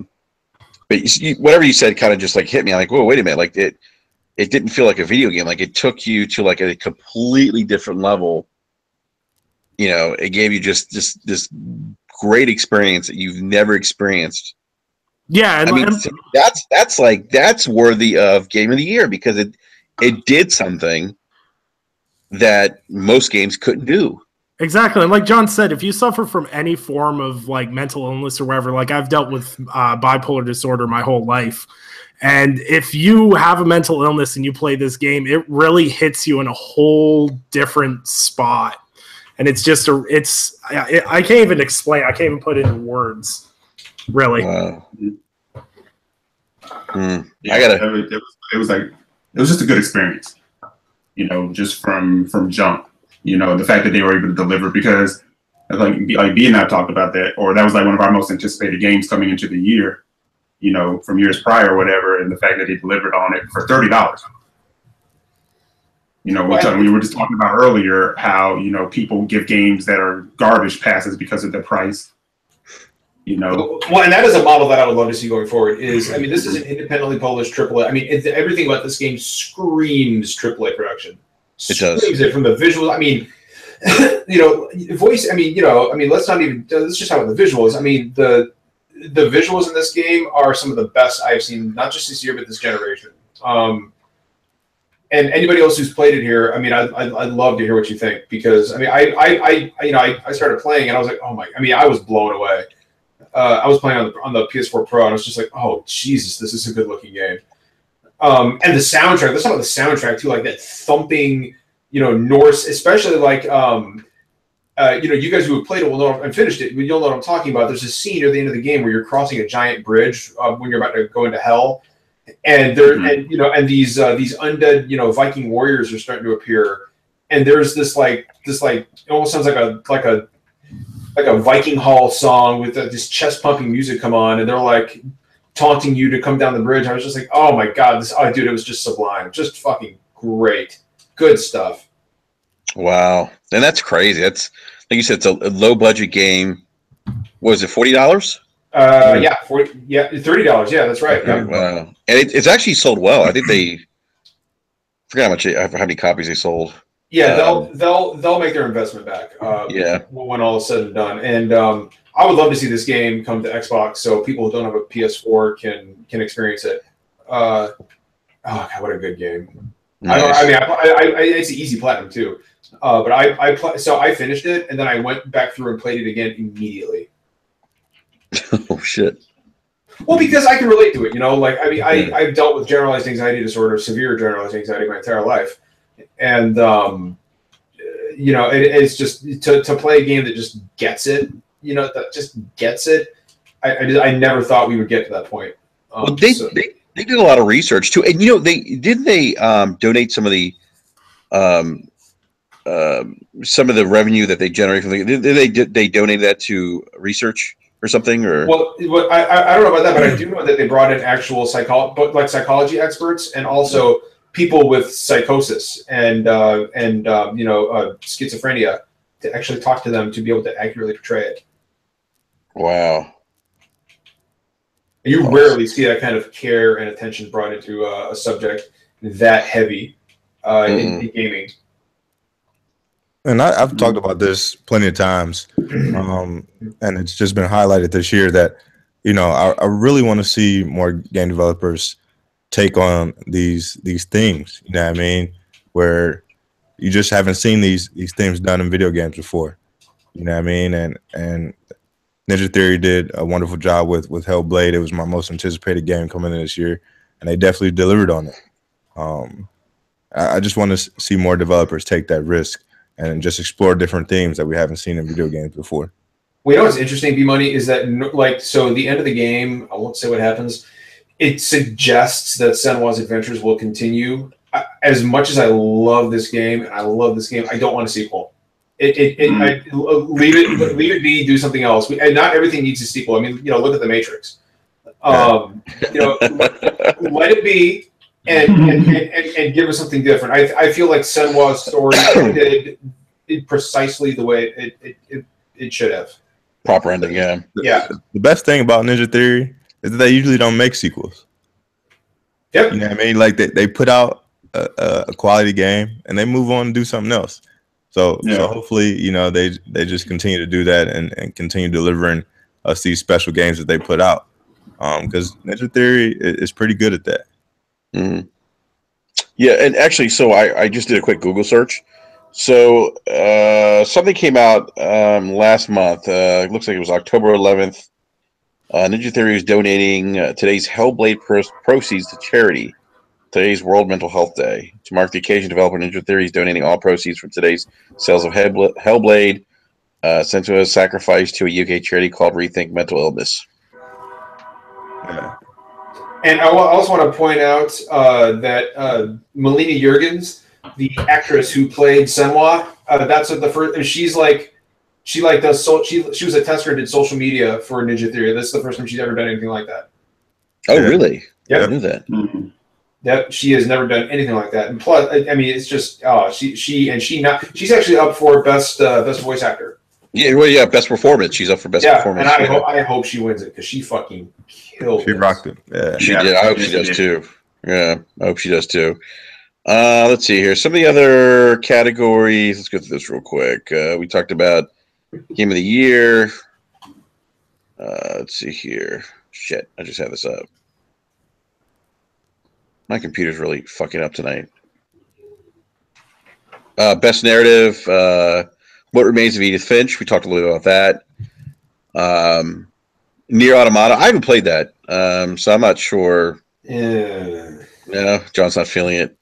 whatever you said kind of just like hit me. I'm like, whoa, wait a minute. Like it didn't feel like a video game. Like it took you to like a completely different level. It gave you just this great experience that you've never experienced. Yeah, and I mean, that's worthy of Game of the Year, because it did something that most games couldn't do. Exactly. And like John said, if you suffer from any form of like mental illness or whatever, like I've dealt with bipolar disorder my whole life. And if you have a mental illness and you play this game, it really hits you in a whole different spot. And it's just I can't even explain. I can't even put it into words, really. Wow. Yeah, it was just a good experience, just from jump. The fact that they were able to deliver, because like B and I talked about that, or that was like one of our most anticipated games coming into the year, from years prior or whatever, and the fact that they delivered on it for $30. We were just talking about earlier how, people give games that are garbage passes because of their price. Well, and that is a model that I would love to see going forward. This is an independently published AAA. Everything about this game screams AAA production. It does. Screams it from the visuals. Voice. Let's just talk about the visuals. The visuals in this game are some of the best I've seen, not just this year, but this generation. And anybody else who's played it here, I'd love to hear what you think, because I started playing and I was like, oh my, I was blown away. I was playing on the PS4 Pro and I was just like, oh Jesus, this is a good looking game. And the soundtrack, let's talk about the soundtrack too, like that thumping, Norse, especially like, you guys who have played it will know and finished it, you'll know what I'm talking about. There's a scene near the end of the game where you're crossing a giant bridge when you're about to go into hell. And there, and these undead, Viking warriors are starting to appear, and there's this it almost sounds like a Viking Hall song with this chest pumping music come on, and they're like taunting you to come down the bridge. I was just like, oh my god, dude, it was just sublime, just fucking great, good stuff. Wow, and that's crazy. That's like you said, it's a low budget game. Was it $40? Yeah, $30. Yeah, that's right. Okay, wow, and it's actually sold well. I think I forgot how many copies they sold. Yeah, they'll make their investment back. When all is said and done, and I would love to see this game come to Xbox so people who don't have a PS4 can experience it. Oh God, what a good game! Nice. It's an easy platinum too. But I finished it and then I went back through and played it again immediately. Oh shit! Well, because I can relate to it, I've dealt with generalized anxiety disorder, severe generalized anxiety my entire life, and it's just to play a game that just gets it, that just gets it. I never thought we would get to that point. Well, they did a lot of research too, and they donate some of the revenue that they generate from they donate that to research or something, or I don't know about that, but I do know that they brought in actual psychology experts and also people with psychosis and schizophrenia to actually talk to them to be able to accurately portray it. Wow. You rarely see that kind of care and attention brought into a subject that heavy in gaming. And I've talked about this plenty of times, and it's just been highlighted this year that, I really want to see more game developers take on these themes, where you just haven't seen these themes done in video games before, and Ninja Theory did a wonderful job with Hellblade. It was my most anticipated game coming in this year, and they definitely delivered on it. I just want to see more developers take that risk and just explore different themes that we haven't seen in video games before. Well, what's interesting, B-Money, is that the end of the game, I won't say what happens, it suggests that Senua's adventures will continue. As much as I love this game, I don't want a sequel. Leave it be, do something else. And not everything needs a sequel. Look at The Matrix. Let it be. And give us something different. I feel like Senua's story did it precisely the way it should have. Proper ending, yeah. Yeah. The best thing about Ninja Theory is that they usually don't make sequels. Yep. You know what I mean? Like they put out a quality game and they move on and do something else. So hopefully, they just continue to do that and continue delivering us these special games that they put out. Because Ninja Theory is pretty good at that. Mm-hmm. Yeah, and actually, so I just did a quick Google search. So something came out last month. It looks like it was October 11th. Ninja Theory is donating today's Hellblade proceeds to charity. Today's World Mental Health Day. To mark the occasion, developer Ninja Theory is donating all proceeds from today's sales of Hellblade sent to a sacrifice to a UK charity called Rethink Mental Illness. Yeah. And I also want to point out that Melina Jurgens, the actress who played Senwa, that's what the first. She was a tester and did social media for Ninja Theory. This is the first time she's ever done anything like that. Oh, really? Yep. I knew that. Mm-hmm. Yep, she has never done anything like that. And plus, I mean, it's just she's actually up for best voice actor. Yeah, well, yeah, best performance. She's up for best performance. And I hope she wins it because she fucking killed it. She rocked it. Yeah, she did. I hope she does too. Yeah, I hope she does too. Let's see here. Some of the other categories. Let's go through this real quick. We talked about Game of the Year. Let's see here. Shit, I just had this up. My computer's really fucking up tonight. Best narrative. What Remains of Edith Finch. We talked a little bit about that. Nier Automata. I haven't played that, so I'm not sure. No, John's not feeling it.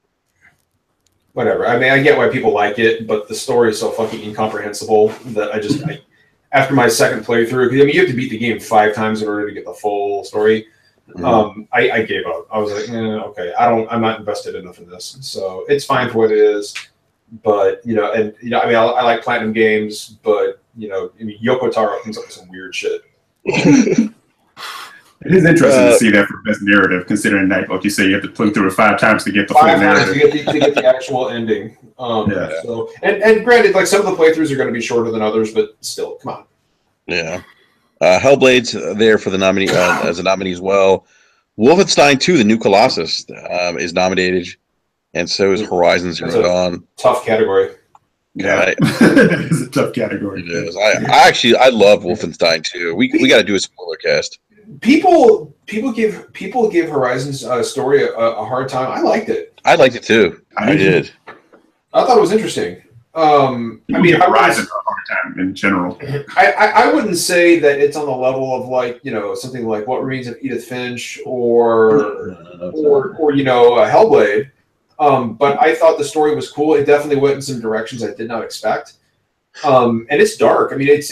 Whatever. I mean, I get why people like it, but the story is so fucking incomprehensible that after my second playthrough, because I mean, you have to beat the game 5 times in order to get the full story. I gave up. I was like, okay, I'm not invested enough in this. So it's fine for what it is. But, I mean, I like Platinum Games, but, Yoko Taro comes up with some weird shit. It is interesting to see that for best narrative, considering that, like you say, you have to play through it 5 times to get the full narrative. To get the actual ending. So, and granted, like some of the playthroughs are going to be shorter than others, but still, come on. Yeah. Hellblade's there for the nominee as a nominee as well. Wolfenstein 2: The New Colossus is nominated, and so is Horizon Zero Dawn. Tough category. Yeah, it's a tough category. It is. I love Wolfenstein 2. We got to do a spoiler cast. People give Horizon's story a hard time. I liked it. I liked it too. I did. I thought it was interesting. I mean, Horizon a hard time in general. I wouldn't say that it's on the level of like something like What Remains of Edith Finch or Hellblade. But I thought the story was cool. It definitely went in some directions I did not expect. And it's dark. I mean, it's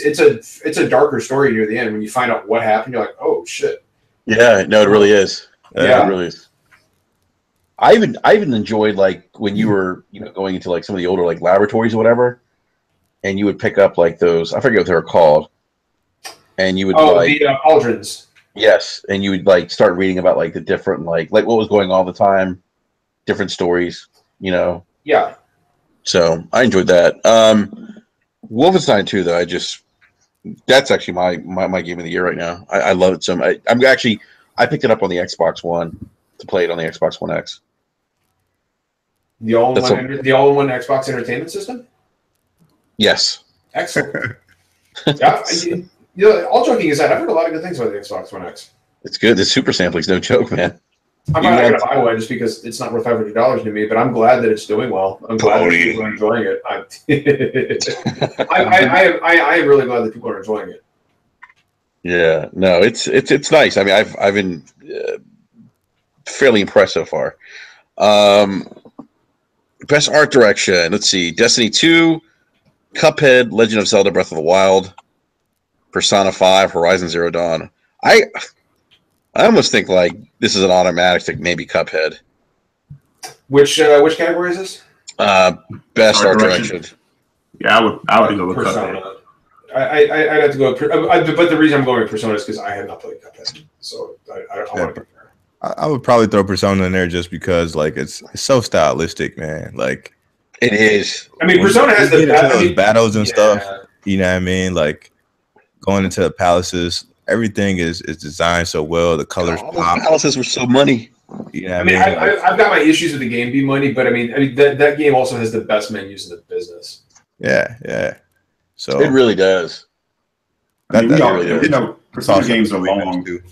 a darker story near the end when you find out what happened. You're like, oh shit. Yeah, no, it really is. Yeah, it really is. I even enjoyed like when you were going into like some of the older like laboratories or whatever, and you would pick up like those, I forget what they were called, and you would the cauldrons. Yes, and you would like start reading about like the different like what was going on at the time, different stories, Yeah. So I enjoyed that. Wolfenstein 2 though, that's actually my game of the year right now. I love it so much. I picked it up on the Xbox One to play it on the Xbox One X. The all-in-one Xbox Entertainment System? Yes. Excellent. Yeah, all joking aside, I've heard a lot of good things about the Xbox One X. It's good. The super sampling's no joke, man. I'm not going to buy one just because it's not worth $500 to me, but I'm glad that it's doing well. I'm glad that people are enjoying it. I am really glad that people are enjoying it. Yeah, no, it's nice. I mean, I've been fairly impressed so far. Best art direction. Let's see: Destiny 2, Cuphead, Legend of Zelda: Breath of the Wild, Persona 5, Horizon Zero Dawn. I almost think like this is an automatic to maybe Cuphead. Which category is this? Best art direction. Yeah, I would go with Persona. Cuphead. I'd have to go, but the reason I'm going with Persona is because I have not played Cuphead, so I want to be fair. I would probably throw Persona in there just because like it's so stylistic, man. Like it is. I mean, Persona has those battles and stuff. You know what I mean? Like going into the palaces, everything is designed so well. The colors pop. The palaces were so money. You know I mean, I've got my issues with the game being money, but I mean that game also has the best menus in the business. Yeah. So it really does. Persona games are long too.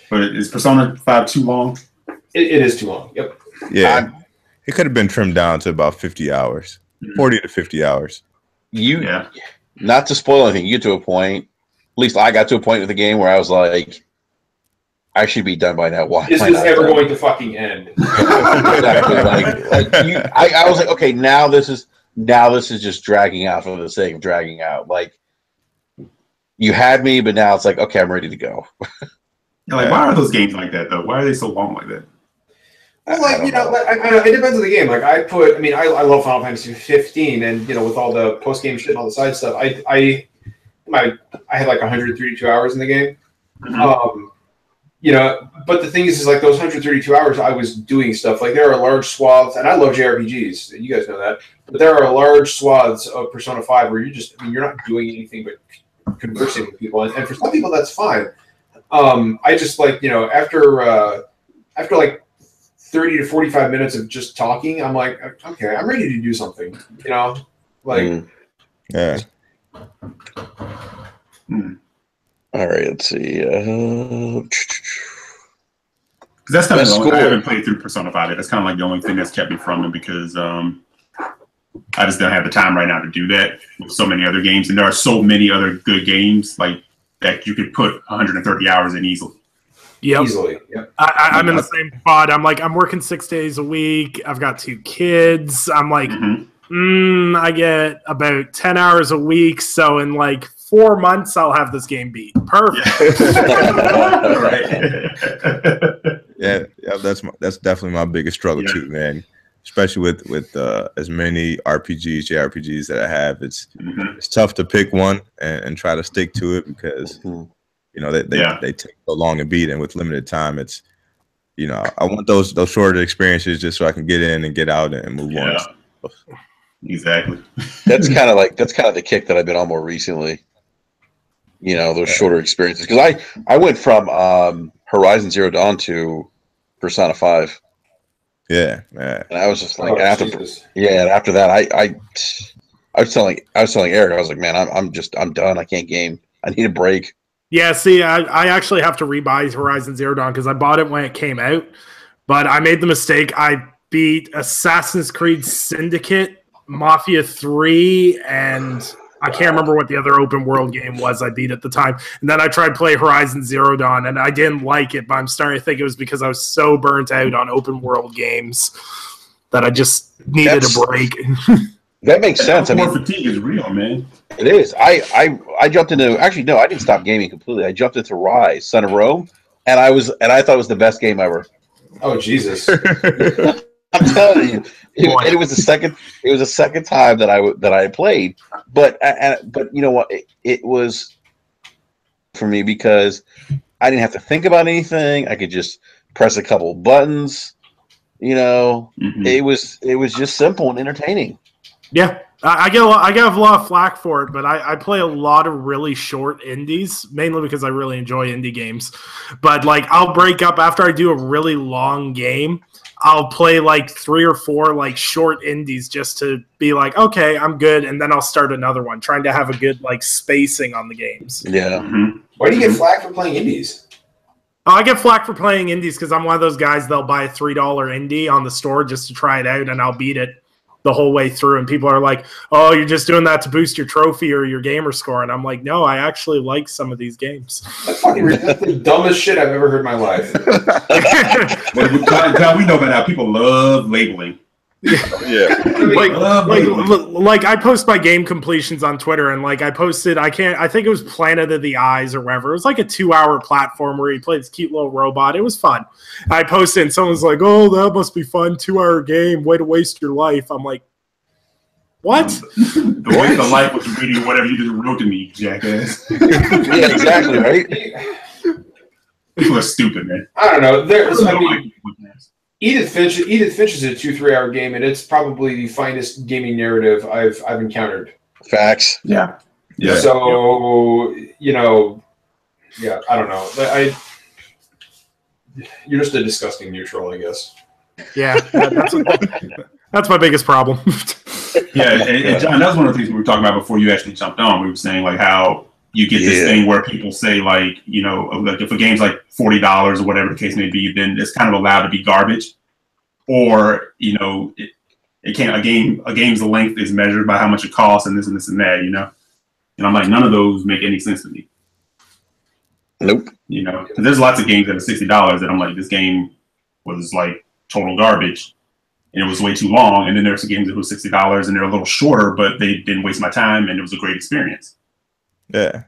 But is Persona 5 too long? It is too long. Yep. Yeah. It could have been trimmed down to about 50 hours. 40 to 50 hours. Not to spoil anything, you get to a point. At least I got to a point with the game where I was like, I should be done by now. Why is this ever going to fucking end? Exactly. I was like, okay, now this is just dragging out for the sake of dragging out. Like, you had me, but now it's like, okay, I'm ready to go. Like, why are those games like that though? Why are they so long like that? Well, like, you know, it depends on the game. Like, I love Final Fantasy 15, and you know, with all the post game shit and all the side stuff, I had like 132 hours in the game. Mm-hmm. You know, but the thing is like those 132 hours, I was doing stuff. Like, there are large swaths, and I love JRPGs. You guys know that, but there are large swaths of Persona 5 where you're not doing anything but conversing with people, and for some people that's fine. I just like, you know, after like 30 to 45 minutes of just talking, I'm like, okay, I'm ready to do something, you know, like, yeah. All right, let's see. That's kind of the only, I haven't played through Persona 5 yet. That's kind of like the only thing that's kept me from it because I just don't have the time right now to do that with so many other games, and there are so many other good games like that you could put 130 hours in easily. Yep. Easily. Yep. I'm in the same spot. I'm like, I'm working 6 days a week. I've got 2 kids. I'm like, I get about 10 hours a week. So in like 4 months, I'll have this game beat. Perfect. Yeah, that's definitely my biggest struggle too, man. Especially with as many JRPGs that I have, it's tough to pick one and try to stick to it because you know they take so long to beat, and with limited time, it's, you know, I want those shorter experiences just so I can get in and get out and move on. Exactly. That's kind of the kick that I've been on more recently. You know, those shorter experiences, because I went from Horizon Zero Dawn to Persona 5. Yeah. And I was just like, after that, I was telling Eric, I was like, man, I'm done. I can't game. I need a break. Yeah, see, I actually have to rebuy Horizon Zero Dawn because I bought it when it came out, but I made the mistake. I beat Assassin's Creed Syndicate, Mafia 3, and I can't remember what the other open world game was I beat at the time. And then I tried to play Horizon Zero Dawn, and I didn't like it, but I'm starting to think it was because I was so burnt out on open world games that I just needed a break. That makes sense. I mean, fatigue is real, man. It is. I jumped into, actually no, I didn't stop gaming completely. I jumped into Rise, Son of Rome, and I thought it was the best game ever. Oh Jesus! I'm telling you, it was the second time that I played, but you know what? It was for me because I didn't have to think about anything. I could just press a couple buttons. You know, it was just simple and entertaining. Yeah, I get a lot of flack for it, but I play a lot of really short indies, mainly because I really enjoy indie games. But like, I'll break up after I do a really long game. I'll play like 3 or 4 like short indies just to be like, okay, I'm good, and then I'll start another one, trying to have a good like spacing on the games. Yeah. Why do you get flack for playing indies? Oh, I get flack for playing indies because I'm one of those guys that'll buy a $3 indie on the store just to try it out, and I'll beat it the whole way through, and people are like, oh, you're just doing that to boost your trophy or your gamer score, and I'm like, no, I actually like some of these games. That's the dumbest shit I've ever heard in my life. We know by now people love labeling. Like I post my game completions on Twitter, and like I posted, I think it was Planet of the Eyes or whatever. It was like a 2-hour platform where you play this cute little robot. It was fun. I posted, and someone's like, "Oh, that must be fun. 2-hour game. Way to waste your life." I'm like, what? The way the life was reading whatever you just wrote to me, jackass. Yeah, exactly, right? People are stupid, man. I don't know. Edith Finch is a 2-3 hour game, and it's probably the finest gaming narrative I've encountered. Facts. Yeah. So you know, I don't know. You're just a disgusting neutral, I guess. Yeah, that's my biggest problem. And John, that's one of the things we were talking about before you actually jumped on. We were saying like how you get this thing where people say like, you know, like if a game's like $40 or whatever the case may be, then it's kind of allowed to be garbage, or you know, it can't a game's length is measured by how much it costs and this and this and that, you know. And I'm like, none of those make any sense to me. Nope. You know, because there's lots of games that are $60 that I'm like, this game was like total garbage, and it was way too long. And then there's some games that was $60 and they're a little shorter, but they didn't waste my time, and it was a great experience. Yeah.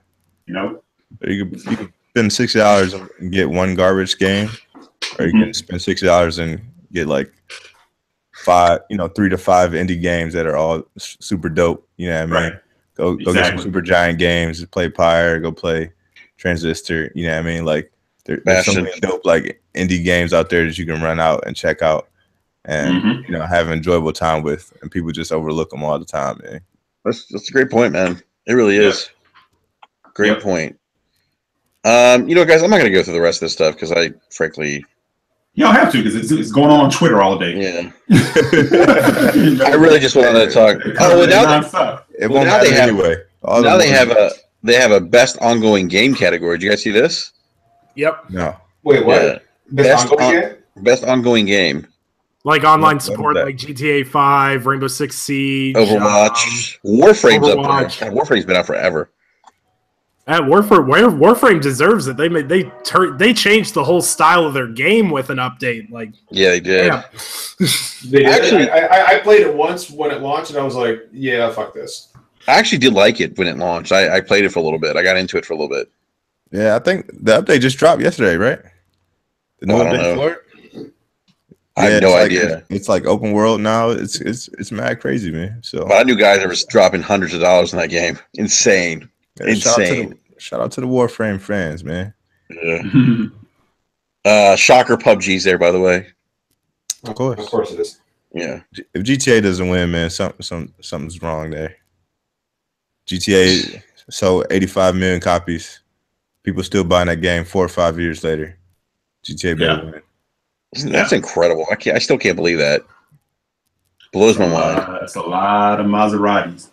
You know, you could spend $60 and get one garbage game, or you can spend $60 and get like 3 to 5 indie games that are all super dope. You know what I mean? Right. Go get some super giant games. Play Pyre. Go play Transistor. You know what I mean? Like there's so many dope like indie games out there that you can run out and check out, and you know, have an enjoyable time with. And people just overlook them all the time, man. That's a great point, man. It really is. Great point. You know, guys, I'm not going to go through the rest of this stuff because I, frankly, you don't have to because it's going on Twitter all day. Yeah. I really just wanted to talk. Oh, now they have a best ongoing game category. Did you guys see this? Yep. No. Wait, what? Yeah. Best ongoing game. Like online support, like GTA 5, Rainbow Six Siege, Overwatch, Warframe's up there. Warframe's been out forever. Warframe deserves it. They changed the whole style of their game with an update. Like, yeah, they did. Yeah. They did. Actually, I played it once when it launched, and I was like, "Yeah, fuck this." I actually did like it when it launched. I played it for a little bit. I got into it for a little bit. Yeah, I think the update just dropped yesterday, right? The new update for it? I have no idea. It's like open world now. It's mad crazy, man. So, but I knew guys that were dropping hundreds of dollars in that game. Insane. Yeah, shout out to the Warframe fans, man. Yeah. Shocker PUBG's there, by the way. Of course it is. Yeah. If GTA doesn't win, man, something's wrong there. GTA sold 85 million copies. People still buying that game 4 or 5 years later. GTA better win. That's incredible. I still can't believe that. Blows my mind. That's a lot of Maseratis.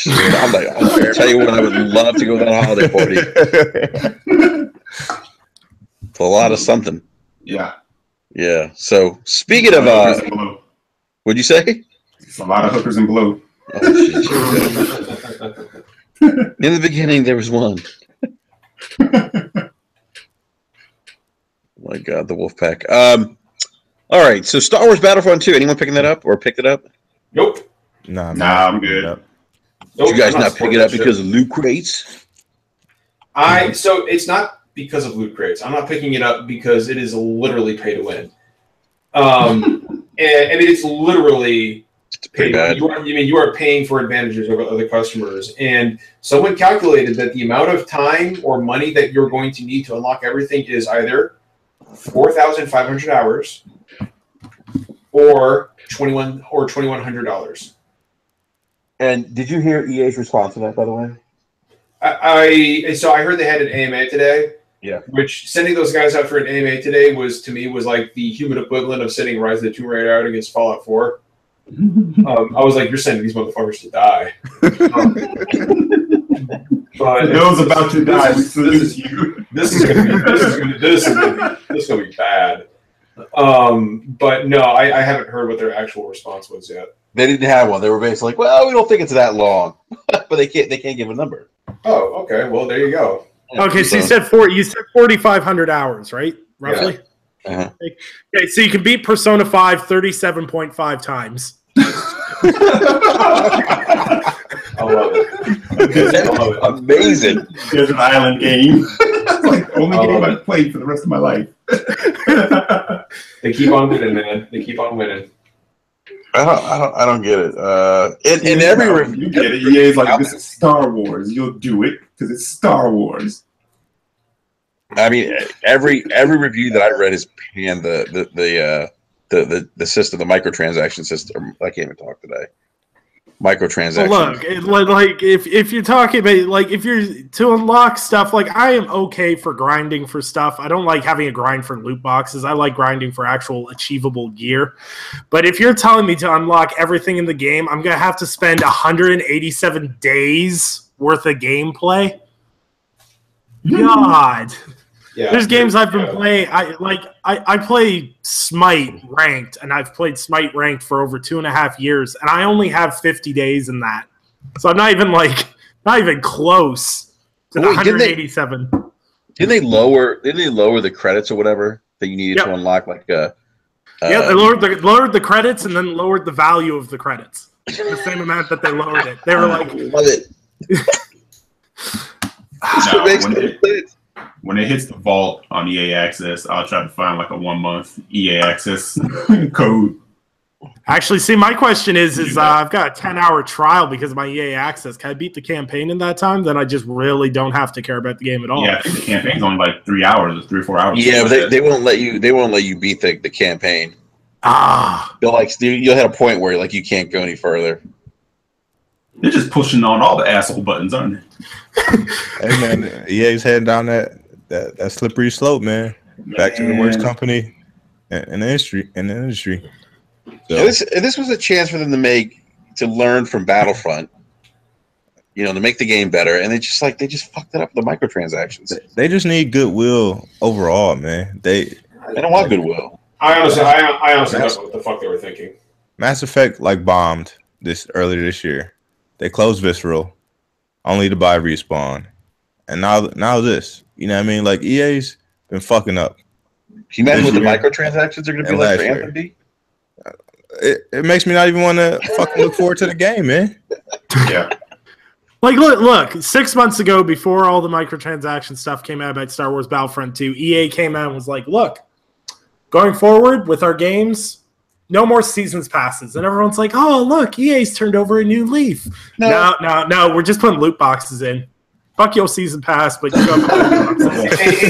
I'm like, I'll tell you what, I would love to go to that holiday party. It's a lot of something. Yeah. Yeah. So speaking of what'd you say? It's a lot of hookers and blue. Oh, in the beginning there was one. My God, the Wolfpack. All right, so Star Wars Battlefront 2. Anyone picking that up or picked it up? Nope. Nah, I'm good. Nope, you guys not pick it up because of loot crates? So it's not because of loot crates. I'm not picking it up because it is literally pay to win. And it's literally pay to win. You are paying for advantages over other customers. And someone calculated that the amount of time or money that you're going to need to unlock everything is either 4,500 hours or $2,100. And did you hear EA's response to that, by the way? I heard they had an AMA today. Yeah. Which sending those guys out for an AMA today was like the human equivalent of sending Rise of the Tomb Raider out against Fallout 4. I was like, you're sending these motherfuckers to die. But those about to die, this is gonna be bad. But no, I haven't heard what their actual response was yet. They didn't have one. They were basically like, "Well, we don't think it's that long," but they can't give a number. Oh, okay. Well, there you go. Okay, so you said 4,500 hours, right? Roughly. Yeah. Uh-huh. Okay, so you can beat Persona 5 37.5 times. I love it. Amazing. There's an island game. It's like the only game I've played for the rest of my life. They keep on winning, man. They keep on winning. I don't get it. In every review, you get it. EA's like, this is Star Wars. You'll do it because it's Star Wars. I mean, every review that I read is panned the system, the microtransaction system. I can't even talk today. Microtransactions. Well, look, like if you're talking about like if you're to unlock stuff, like I am okay for grinding for stuff. I don't like having a grind for loot boxes. I like grinding for actual achievable gear. But if you're telling me to unlock everything in the game, I'm gonna have to spend 187 days worth of gameplay. God. Yeah, there's games I've been playing. I play Smite ranked, and I've played Smite ranked for over 2.5 years, and I only have 50 days in that, so I'm not even close to the 187. Didn't they lower the credits or whatever that you needed to unlock? Like they lowered the credits and then lowered the value of the credits. The same amount that they lowered it. They were like, love it. When it hits the vault on EA Access, I'll try to find like a 1-month EA Access code. Actually, see, my question is I've got a 10-hour trial because of my EA Access. Can I beat the campaign in that time? Then I just really don't have to care about the game at all. Yeah, I think the campaign's only like 3 hours or 3 or 4 hours. Yeah, but they won't let you. They won't let you beat the campaign. You'll hit a point where like you can't go any further. They're just pushing on all the asshole buttons, aren't they? Hey man, EA's heading down that slippery slope, man. Back to the worst company in the industry. So. This was a chance for them to learn from Battlefront, to make the game better, and they just fucked it up with the microtransactions. They just need goodwill overall, man. They don't want goodwill. I honestly don't know what the fuck they were thinking. Mass Effect bombed earlier this year. They closed Visceral, only to buy Respawn, and now this. You know what I mean? Like EA's been fucking up. Can you imagine what the microtransactions are going to be like for Anthem B? It makes me not even want to fucking look forward to the game, man. Yeah. Like, look, 6 months ago, before all the microtransaction stuff came out about Star Wars Battlefront 2, EA came out and was like, look, going forward with our games, no more seasons passes. And everyone's like, oh, look, EA's turned over a new leaf. No, we're just putting loot boxes in. Fuck your season pass, but you got loot boxes.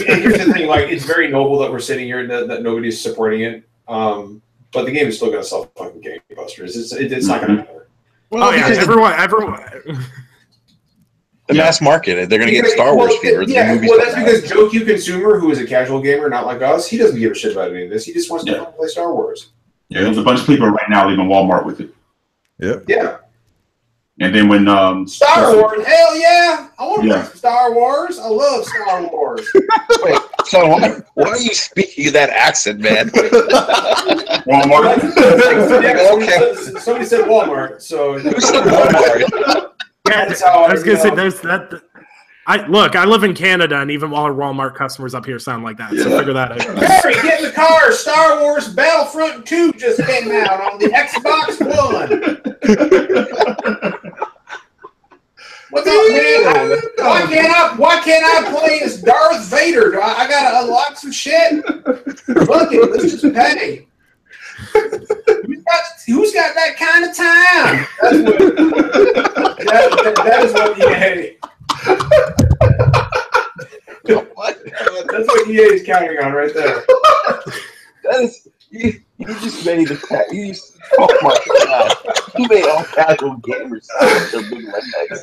And here's the thing, like, it's very noble that we're sitting here and that nobody's supporting it. But the game is still going to sell fucking gangbusters. It's not going to matter. Well, everyone. The mass market, they're going to get Star Wars fever. Yeah, that's because Joe Q Consumer, who is a casual gamer, not like us, he doesn't give a shit about any of this. He just wants to play Star Wars. Yeah, there's a bunch of people right now leaving Walmart with it. Yeah. And then when Star Wars, hell yeah! I want to play some Star Wars. I love Star Wars. Wait, so why are you speaking that accent, man? Walmart. Okay. Somebody said Walmart, so who said Walmart? Yeah, I was gonna say there's that. I live in Canada, and even all our Walmart customers up here sound like that. So figure that out. Harry, get in the car. Star Wars Battlefront 2 just came out on the Xbox One. What's up, man? Why can't I play as Darth Vader? I gotta unlock some shit. Fuck it, let's just pay. Who's got that kind of time? That is what EA. That's what EA is counting on right there. That is you just made the oh my god! You made all casual gamers so big rednecks.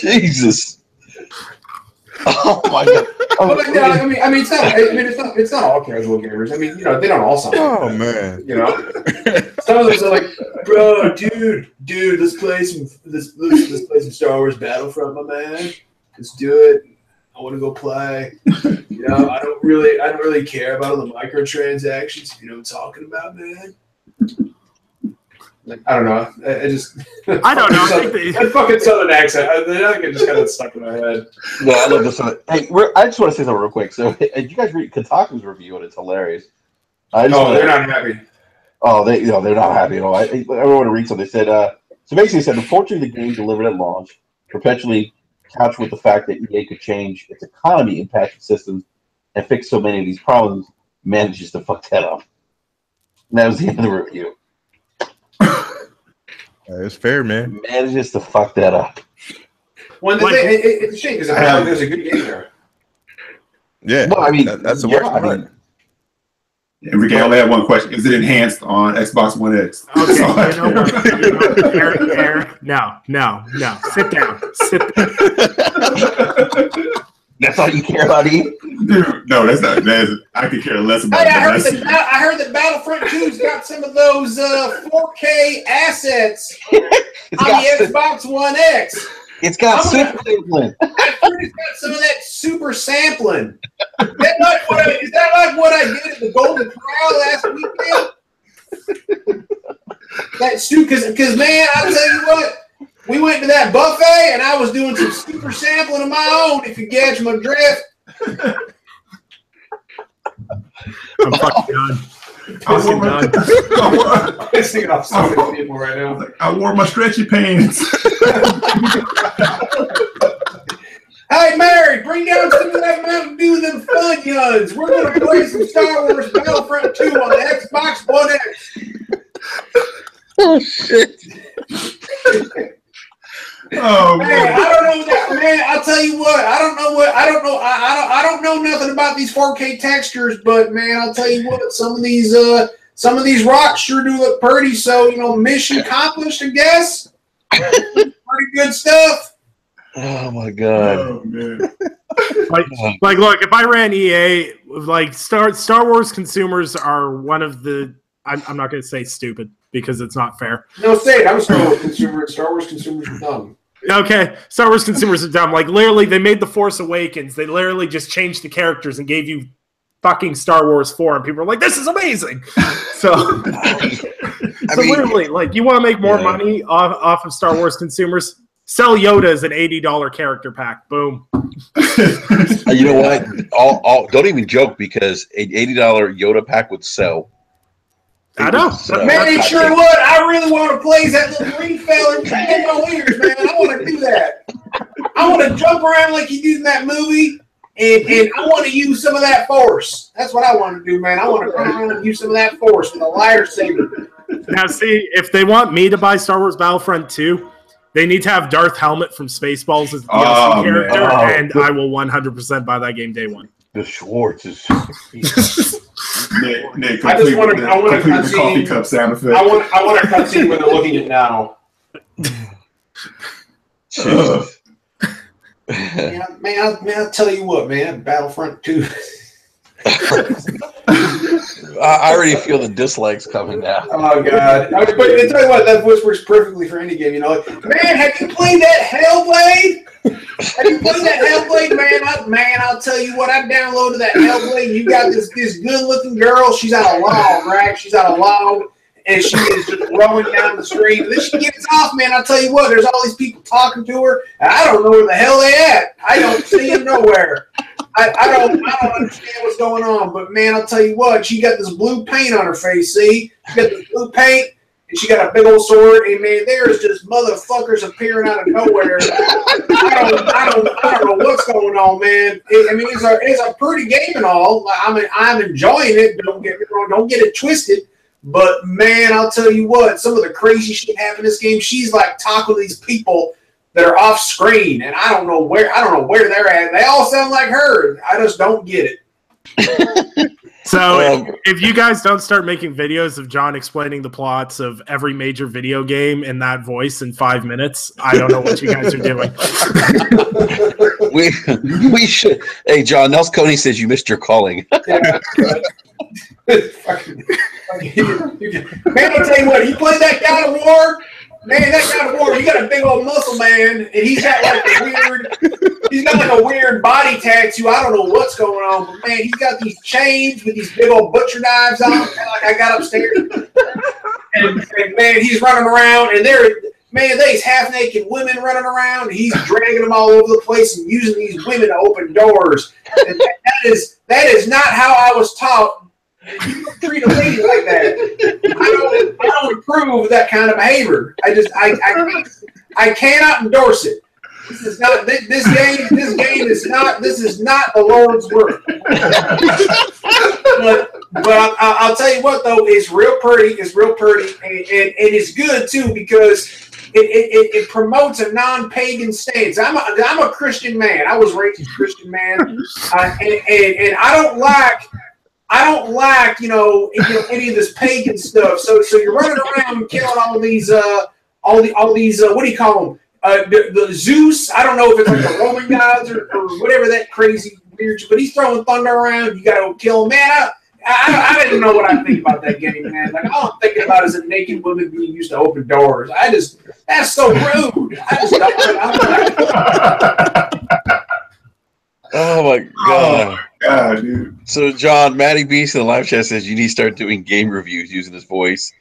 Jesus! Oh my god! I mean, it's not all casual gamers. I mean, they don't all sound. Oh man! Some of them are like, bro, dude, let's play some Star Wars Battlefront, my man. Let's do it. I want to go play. I don't really care about all the microtransactions. You know what I'm talking about, man? I don't know. I don't know. That fucking southern accent. I think it just kind of stuck in my head. No, I love this one. Hey, I just want to say something real quick. So, did you guys read Kotaku's review? And it's hilarious. They're not happy. Oh, they're not happy at all. I want to read something. They said, so basically, they said, unfortunately, the game delivered at launch, perpetually couched with the fact that EA could change its economy impacted systems and fix so many of these problems, manages to fuck that up. And that was the end of the review. It's fair, man. Manages to fuck that up. Well, it's a shame because there's a good game there. Yeah, well, I mean, that's the worst part. Enrique, I only have one question. Is it enhanced on Xbox One X? Okay, Eric, no. Sit down. That's all you care about, E? No, that's not. I could care less about I heard that Battlefront 2's got some of those 4K assets on the Xbox One X. It's got super sampling. I heard it's got some of that super sampling. Is that like what I did at the Golden Corral last weekend? That soup, because man, I'll tell you what, we went to that buffet and I was doing some super sampling of my own, if you catch my drift. I'm fucking done. I'm pissing off so many people right now. I wore my stretchy pants. Hey, Mary, bring down some of that Mountain Dew and them fun guns. We're going to play some Star Wars Battlefront 2 on the Xbox One X. Oh, shit. Oh, man, I don't know that, man. I'll tell you what. I don't know nothing about these 4K textures, but man, I'll tell you what. Some of these rocks sure do look pretty. So mission accomplished, I guess. Pretty good stuff. Oh my god. Oh, man. Like, look, if I ran EA, like Star Wars consumers are one of the. I'm not going to say stupid because it's not fair. No, say it. I'm a Star Wars consumer, and Star Wars consumers are dumb. Okay, Star Wars consumers are dumb. Like, literally, they made The Force Awakens. They literally just changed the characters and gave you fucking Star Wars 4, and people are like, this is amazing! So, literally, like, you want to make more money off of Star Wars consumers? Sell Yoda as an $80 character pack. Boom. You know what? Don't even joke, because an $80 Yoda pack would sell. I know. Man, it sure would. I really want to play that little green fella in my ears, man. I want to do that. I want to jump around like you do in that movie, and I want to use some of that force. That's what I want to do, man. I want to run around and use some of that force with a lightsaber. Now, see, if they want me to buy Star Wars Battlefront 2, they need to have Darth Helmet from Spaceballs as the DLC character, and I will 100% buy that game day one. The Schwartz is. Nick, I just want to. I want a coffee cup sound effect. I want a cutscene when they're looking at now. I'll tell you what, man. Battlefront 2. I already feel the dislikes coming now. Oh god! But I tell you what, that voice works perfectly for any game. Man, have you played that Hellblade? Have you played that Hellblade, man? I'll tell you what. I downloaded that Hellblade. You got this good-looking girl. She's on a log, right? She's on a log, and she is just rowing down the street. And then she gets off, man. I'll tell you what. There's all these people talking to her, and I don't know where the hell they at. I don't see them nowhere. I don't understand what's going on, but man, I'll tell you what, she got this blue paint on her face, see? She got this blue paint, and she got a big old sword, and man, there's just motherfuckers appearing out of nowhere. I don't know what's going on, man. It's a pretty game and all. I'm enjoying it, don't get me wrong, don't get it twisted. But man, I'll tell you what, some of the crazy shit happened in this game. She's like talking to these people that are off screen, and I don't know where they're at. They all sound like her. I just don't get it. So if you guys don't start making videos of John explaining the plots of every major video game in that voice in 5 minutes, I don't know what you guys are doing. we should. Hey, John, Nels Coney says you missed your calling. Man, I'll tell you what, you played that God of War? Man, that God of War, he got a big old muscle man, and he's got like a weird body tattoo. I don't know what's going on, but man, he's got these chains with these big old butcher knives on, like I got upstairs. And man, he's running around, and there's half-naked women running around. And he's dragging them all over the place and using these women to open doors. And that is not how I was taught. You don't treat a lady like that. I don't approve of that kind of behavior. I cannot endorse it. This is not this game is not the Lord's work. But I'll tell you what though, it's real pretty. It's real pretty, and it's good too because it promotes a non-pagan stance. I'm a Christian man. I was raised a Christian man, and I don't like any of this pagan stuff. So you're running around and killing all these what do you call them? The Zeus. I don't know if it's like the Roman gods or whatever that crazy weird. But he's throwing thunder around. You got to kill him, man. I didn't know what I think about that game, man. Like, all I'm thinking about is a naked woman being used to open doors. That's so rude. I just don't. Oh my god. Oh, God, dude. So John, Matty Beast in the live chat says you need to start doing game reviews using his voice.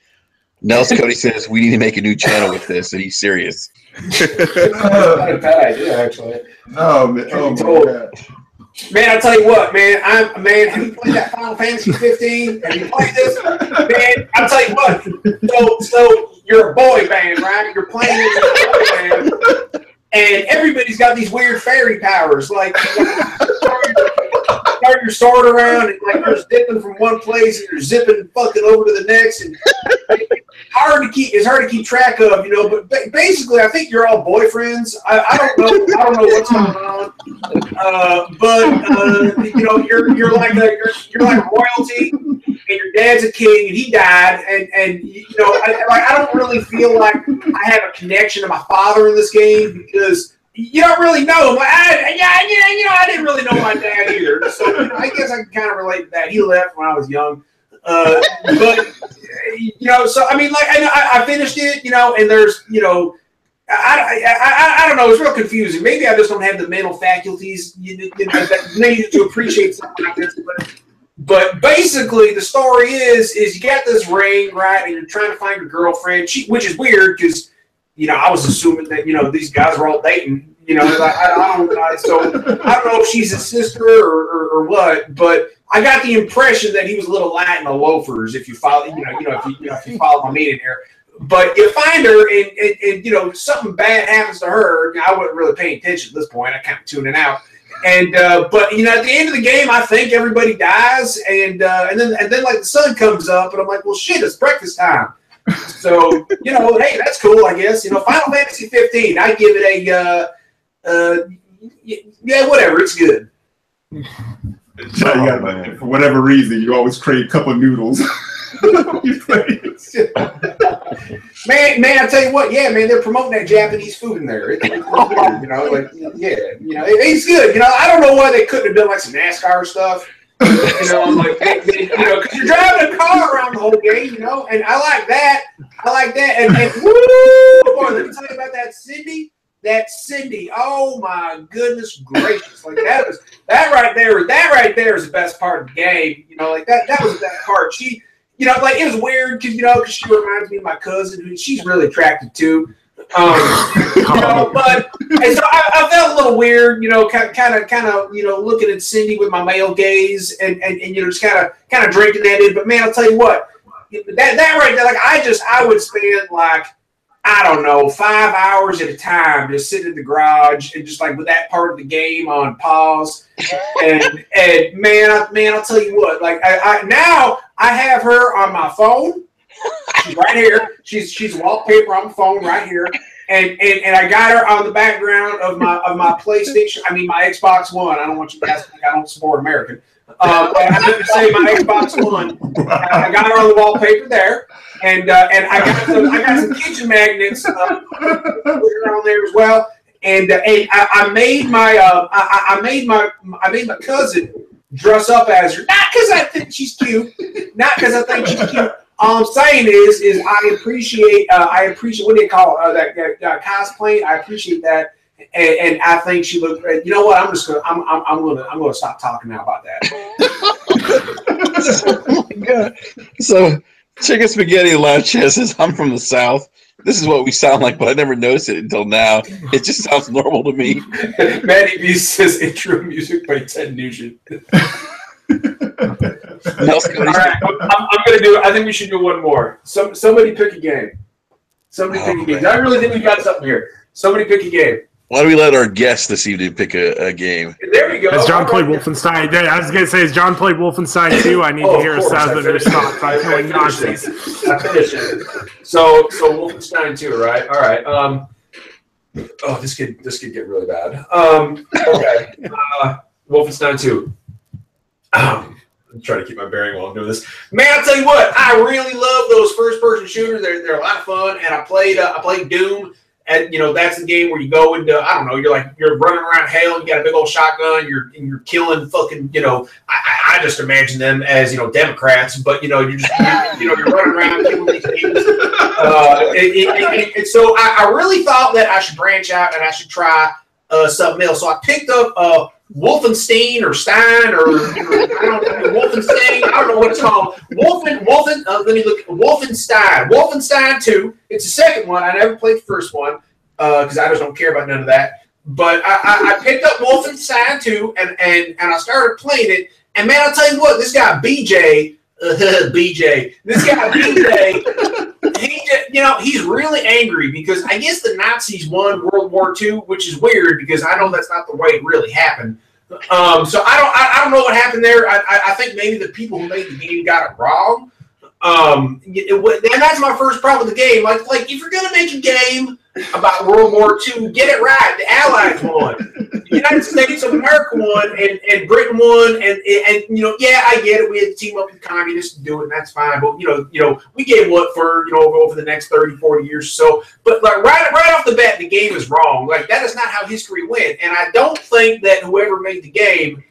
Nels Cody says we need to make a new channel with this, and he's serious. Not a bad idea, actually. No, man. Oh, my God. Man, I'll tell you what, man. Have you played that Final Fantasy 15? Have you played this? Man, I'll tell you what. So you're a boy band, right? You're playing as a boy band, and everybody's got these weird fairy powers. Like, start your sword around, and like you're zipping from one place, and you're zipping fucking over to the next, and it's hard to keep track of, you know. But basically, I think you're all boyfriends. I don't know what's going on. But you know, you're like royalty, and your dad's a king, and he died, and you know, I don't really feel like I have a connection to my father in this game because you don't really know him. I didn't really know my dad either, so you know, I guess I can kind of relate to that. He left when I was young. But you know, so I mean, like I finished it, you know, and there's, you know, I don't know, it's real confusing. Maybe I just don't have the mental faculties that needed to appreciate something like this. But basically, the story is you got this ring, right, and you're trying to find your girlfriend, which is weird because, you know, I was assuming that, you know, these guys were all dating. You know, I don't know if she's his sister or what, but I got the impression that he was a little light in the loafers. If you follow, if you follow my meaning here, but you find her and you know something bad happens to her. You know, I wasn't really paying attention at this point. I kind of tuning out. And but you know, at the end of the game, I think everybody dies, and then like the sun comes up, and I'm like, well, shit, it's breakfast time. So you know, hey, that's cool, I guess. You know, Final Fantasy 15, I give it a yeah, whatever. It's good. For whatever reason, you always crave a cup of noodles. man, I tell you what, yeah, man, they're promoting that Japanese food in there. It's weird, you know, like, yeah, you know, it's good. You know, I don't know why they couldn't have done like some NASCAR stuff. You know, I'm like, you know, because you're driving a car around the whole game, you know, and I like that. And woo, boy, let me tell you about that Cindy. Oh my goodness gracious! Like that right there is the best part of the game. You know, like that was the best part. She, you know, like it was weird because, you know, because she reminds me of my cousin who she's really attracted to. You know, but and so I felt a little weird, you know, kind of, you know, looking at Cindy with my male gaze and you know, just kind of drinking that in. But man, I'll tell you what, that right there, like I would spend like, I don't know, 5 hours at a time just sitting in the garage and just like with that part of the game on pause. And man, I'll tell you what, like now I have her on my phone. She's right here. She's wallpaper on the phone right here. And I got her on the background of my PlayStation. I mean my Xbox One. I don't want you guys to think I don't support American. I meant to say my Xbox One. I got her on the wallpaper there, and I got some kitchen magnets on there as well. And I made my cousin dress up as her, not because I think she's cute, All I'm saying is I appreciate what do you call that cosplay. I appreciate that. And I think she looked great. You know what? I'm gonna stop talking now about that. Oh my god! So Chicken Spaghetti Live Chat says, "I'm from the South. This is what we sound like, but I never noticed it until now. It just sounds normal to me." Matty B says intro music by Ted Nugent. All right, I'm gonna do. I think we should do one more. Somebody pick a game. Pick a game. I really think we got something here. Somebody pick a game. Why don't we let our guest this evening pick a game? There we go. Has John played Wolfenstein? I was going to say, has John played Wolfenstein 2? I need to hear a thousand response. I'm feeling nauseous. I finished it. So Wolfenstein 2, right? All right. Oh, this could get really bad. Okay. Wolfenstein 2. I'm trying to keep my bearing while I'm doing this. Man, I'll tell you what, I really love those first-person shooters. They're a lot of fun, and I played Doom. And that's the game where you go into, I don't know, you're running around hell, you got a big old shotgun, you're killing fucking, I just imagine them as Democrats, but you're just you're running around killing these things. And so I really thought that I should branch out and I should try something else. So I picked up Wolfenstein or Stein or Wolfenstein. I don't know what it's called. Let me look. Wolfenstein 2. It's the second one. I never played the first one because I just don't care about none of that. But I picked up Wolfenstein 2 and I started playing it. And man, I'll tell you what, this guy BJ, this guy BJ, he's really angry because I guess the Nazis won World War II, which is weird because I know that's not the way it really happened. So I don't know what happened there. I think maybe the people who made the game got it wrong. And that's my first problem with the game. Like if you're gonna make a game about World War II, get it right. The Allies won. The United States of America won, and Britain won, and yeah, I get it. We had to team up with communists to do it, and that's fine. But we gave what for over the next 30, 40 years or so. But like right off the bat, the game is wrong. Like that is not how history went, and I don't think that whoever made the game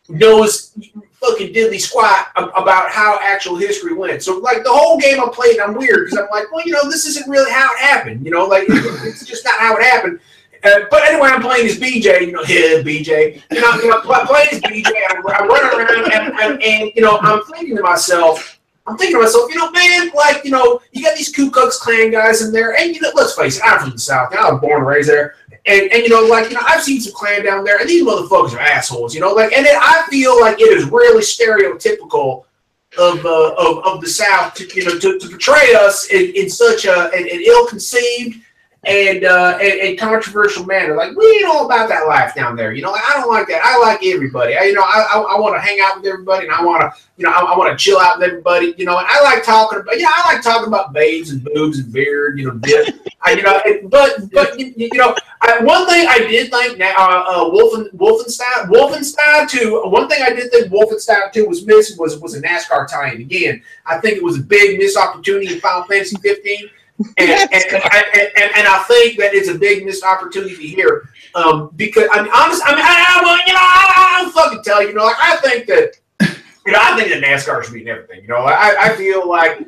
knows fucking diddly squat about how actual history went. So like the whole game I played, I'm weird because I'm like, well, this isn't really how it happened. Like it's just not how it happened. But anyway, I'm playing as BJ. BJ. Playing as BJ. I'm running around and I'm thinking to myself, man, like you got these Ku Klux Klan guys in there, and let's face it, I'm from the South. I was born and raised there. And I've seen some Klan down there, and these motherfuckers are assholes, and I feel like it is really stereotypical of the South to portray us in such an ill-conceived and controversial manner. Like we ain't all about that life down there, I don't like that. I like everybody. I want to hang out with everybody, and I want to chill out with everybody, and I like talking about babes and boobs and beard, dip. One thing I did think Wolfenstein 2. One thing I did think Wolfenstein 2 was missing was a NASCAR tie-in. Again, I think it was a big missed opportunity in Final Fantasy 15. And I think that it's a big missed opportunity here because I don't fucking tell you. I think that NASCAR should be in everything. I feel like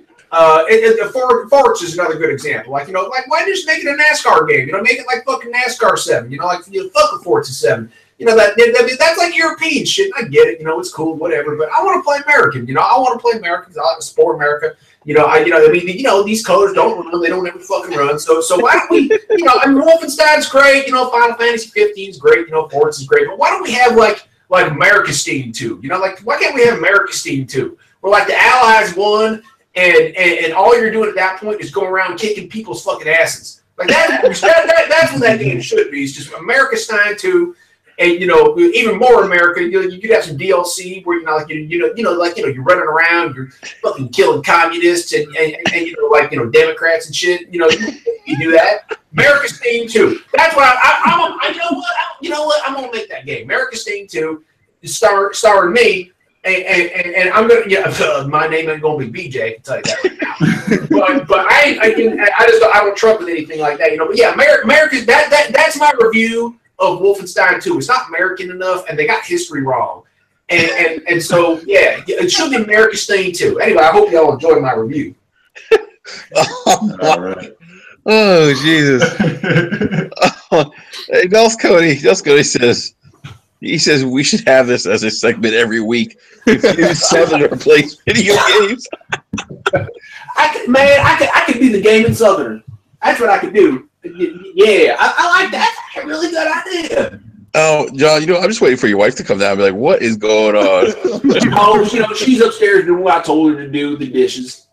Forza is another good example. Like why just make it a NASCAR game? Make it like fucking NASCAR 7. Fuck the Forza 7. That's like European shit. I get it. It's cool, whatever. But I want to play American. I want to play American because I like to support America. These colors don't run. They don't ever fucking run. So why don't we? Wolfenstein's great. Final Fantasy 15 is great. Forza's great. But why don't we have like America's Steam 2? Why can't we have America's Steam 2? Where like the Allies won, and all you're doing at that point is going around kicking people's fucking asses. Like that's what that game should be. It's just America's Stein 2. And even more America, you could have some DLC where you're running around, you're fucking killing communists and Democrats and shit. You do that. America's Steam 2. That's what I'm. I'm gonna make that game. America's Steam 2, starring me, and I'm gonna. My name ain't gonna be BJ. I can tell you that right now. but I don't trump with anything like that. But yeah, America's that's my review of Wolfenstein 2. It's not American enough, and they got history wrong. And so, yeah, it should be America's Steam 2. Anyway, I hope y'all enjoyed my review. All right. Oh, Jesus. Hey, Dels Cody says, he says we should have this as a segment every week. If you Southerner plays video games. I could be the gaming Southerner. That's what I could do. Yeah, I like that. That's a really good idea. Oh, John, I'm just waiting for your wife to come down and be like, what is going on? Oh, she's upstairs doing what I told her to do, the dishes.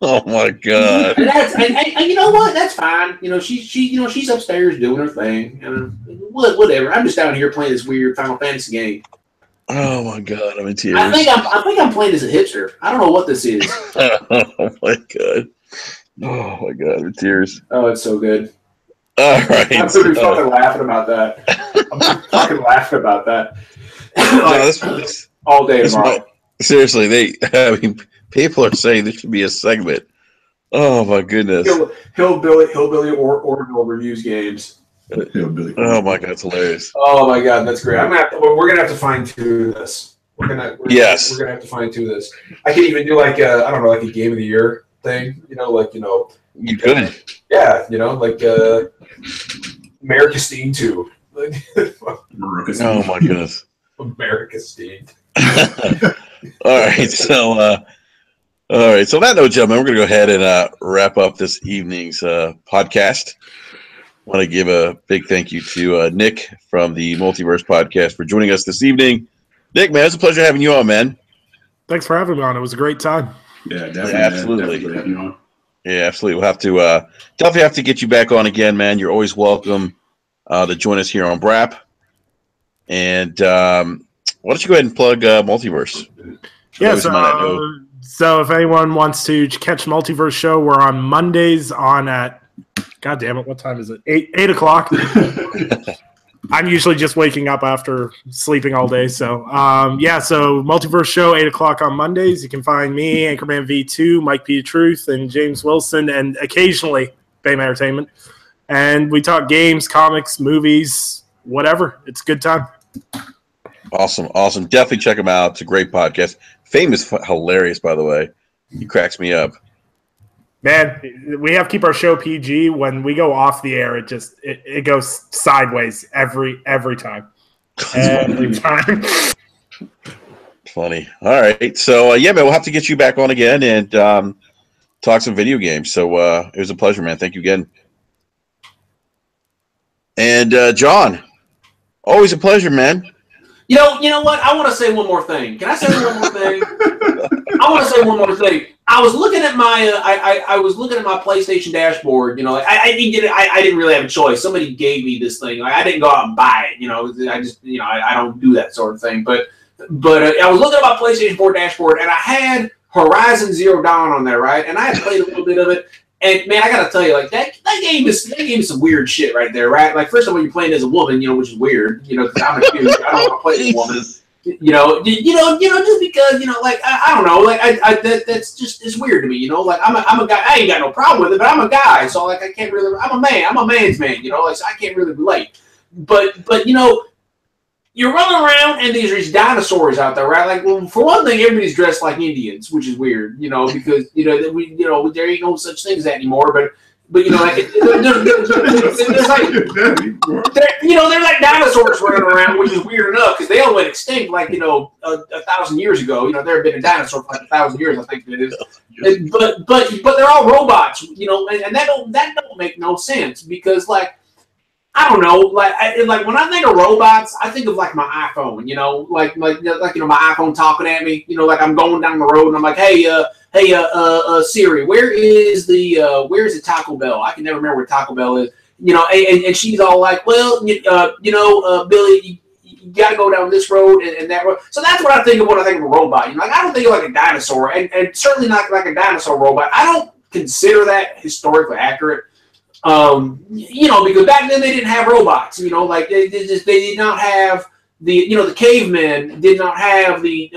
Oh my God! And you know what? That's fine. She's upstairs doing her thing. Whatever. I'm just down here playing this weird Final Fantasy game. Oh my God! I'm in tears. I think I'm playing as a hipster. I don't know what this is. Oh my God! Oh my God! I'm in tears. Oh, it's so good. All right. I'm pretty fucking laughing about that. I'm fucking laughing about that. No, this all day tomorrow. Seriously, People are saying this should be a segment. Oh my goodness. Hillbilly Orville reviews games. Oh my god, it's hilarious. Oh my god, that's great. We're gonna have to fine tune this. We're gonna have to fine tune this. I could even do like I don't know, like a game of the year thing. You could. Yeah, like America's Steam 2. Oh my goodness. America's Steam. All right, so on that note, gentlemen, we're gonna go ahead and wrap up this evening's podcast. I want to give a big thank you to Nick from the Multiverse Podcast for joining us this evening. Nick, man, it's a pleasure having you on, man. Thanks for having me on. It was a great time. Yeah, definitely. Yeah, absolutely. Definitely having you on. Yeah, absolutely. We'll have to definitely have to get you back on again, man. You're always welcome to join us here on BRAP. And why don't you go ahead and plug Multiverse? Yeah, so if anyone wants to catch Multiverse Show, we're on Mondays at, God damn it, what time is it? 8 o'clock. I'm usually just waking up after sleeping all day. So, so Multiverse Show, 8 o'clock on Mondays. You can find me, Anchorman V2, Mike P. Truth, and James Wilson, and occasionally Fame Entertainment. And we talk games, comics, movies, whatever. It's a good time. Awesome. Definitely check him out. It's a great podcast. Fame is hilarious, by the way. He cracks me up. Man, we have to keep our show PG. When we go off the air, it goes sideways every time. Every time. Funny. All right. So, man, we'll have to get you back on again and talk some video games. So it was a pleasure, man. Thank you again. And John, always a pleasure, man. You know what? I want to say one more thing. Can I say one more thing? I want to say one more thing. I was looking at my I was looking at my PlayStation dashboard. I didn't really have a choice. Somebody gave me this thing. I didn't go out and buy it. I just I don't do that sort of thing. But I was looking at my PlayStation 4 dashboard, and I had Horizon Zero Dawn on there, right? And I had played a little bit of it. And man, I gotta tell you, like that game is some weird shit right there, right? Like first of all, you're playing as a woman, which is weird, because I'm a dude. I don't want to play as a woman. Just because, like I don't know, like that's just it's weird to me, like I'm a guy. I ain't got no problem with it, but I'm a guy, so like I can't really. I'm a man. I'm a man's man, like so I can't really relate. But you're running around and there's dinosaurs out there, right? Like, well, for one thing, everybody's dressed like Indians, which is weird, because there ain't no such thing as that anymore. But like there's like dinosaurs running around, which is weird enough because they all went extinct like 1,000 years ago. There have been a dinosaur for like 1,000 years, I think it is. But they're all robots, and that don't make no sense because like. I don't know, like when I think of robots, I think of like my iPhone, like my iPhone talking at me, like I'm going down the road and I'm like, hey Siri, where's the Taco Bell? I can never remember where Taco Bell is, and she's all like, well, Billy, you got to go down this road and that road. So that's what I think of when I think of a robot. Like I don't think of like a dinosaur, and certainly not like a dinosaur robot. I don't consider that historically accurate. Because back then they didn't have robots, like they did not have the cavemen did not have the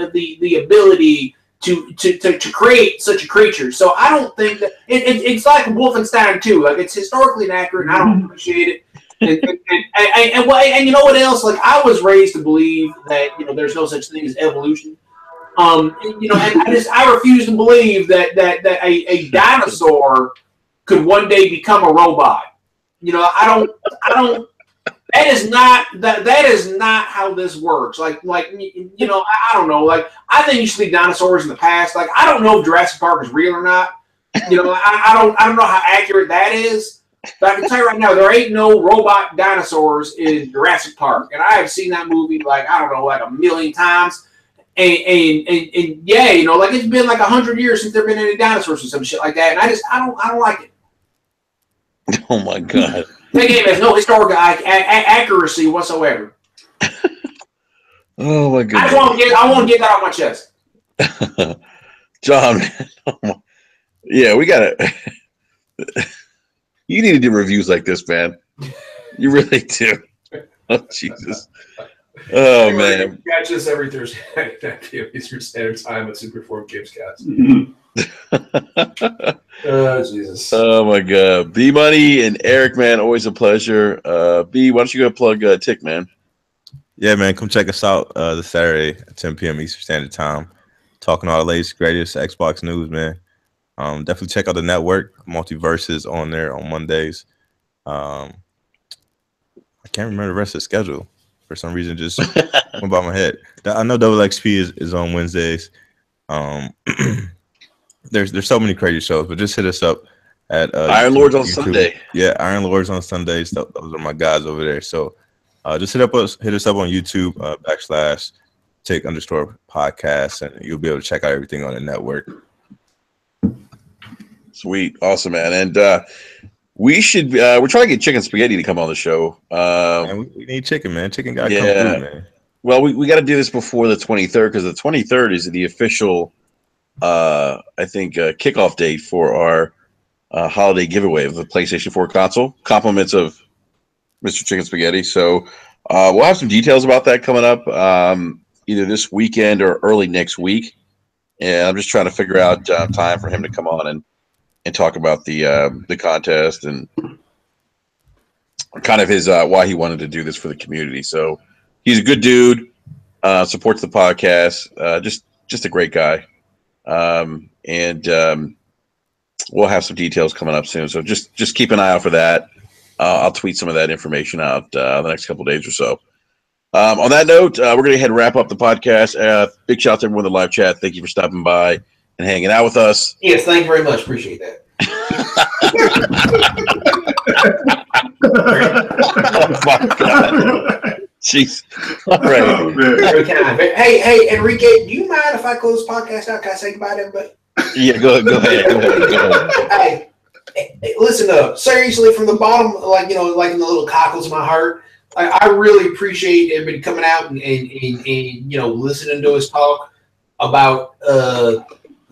ability to create such a creature. So I don't think that it's like Wolfenstein 2. Like it's historically inaccurate, and I don't appreciate it. And you know what else? Like I was raised to believe that there's no such thing as evolution. And I refuse to believe that a dinosaur could one day become a robot. I don't. That is not how this works. I don't know. Like I think you should leave dinosaurs in the past. Like I don't know if Jurassic Park is real or not. I don't know how accurate that is. But I can tell you right now, there ain't no robot dinosaurs in Jurassic Park, and I have seen that movie like 1 million times. And yeah, like it's been like 100 years since there've been any dinosaurs or some shit like that, and I don't like it. Oh my god! That game has no historical accuracy whatsoever. Oh my god! I want to get that off my chest. John, yeah, we got it. You need to do reviews like this, man. You really do. Oh Jesus! Oh man! Catch us every Thursday night at p.m. Eastern Standard Time at Superform Gamescast. Jesus. Oh my God, B Money and Eric, man, always a pleasure. B, why don't you go plug Tick, man? Yeah, man, come check us out this Saturday at 10 p.m. Eastern Standard Time. Talking all the latest, greatest Xbox news, man. Definitely check out the network. Multiverses on there on Mondays. I can't remember the rest of the schedule. For some reason, just went by my head. I know Double XP is on Wednesdays. There's so many crazy shows, but just hit us up at Iron Lords on Sunday. Yeah, Iron Lords on Sundays. Those are my guys over there. So just hit us up on YouTube / Tick_podcast, and you'll be able to check out everything on the network. Sweet, awesome, man. And we should we're trying to get Chicken Spaghetti to come on the show. Man, we need chicken, man. Chicken gotta come through, man. Well, we got to do this before the 23rd, because the 23rd is the official I think kickoff date for our holiday giveaway of the PlayStation 4 console, compliments of Mr. Chicken Spaghetti. So we'll have some details about that coming up either this weekend or early next week, and I'm just trying to figure out time for him to come on and talk about the contest and kind of his why he wanted to do this for the community. So he's a good dude, supports the podcast, just a great guy. And we'll have some details coming up soon. So just keep an eye out for that. I'll tweet some of that information out the next couple of days or so. On that note, we're going to head and wrap up the podcast. Big shout out to everyone in the live chat. Thank you for stopping by and hanging out with us. Yes, thank you very much. Appreciate that. Oh my God. Jeez. All right. Oh, hey, Enrique, do you mind if I close the podcast out? Can I say goodbye to everybody? Yeah, go ahead. Hey, listen up. Seriously, from the bottom, like in the little cockles of my heart, I really appreciate everybody coming out and listening to us talk about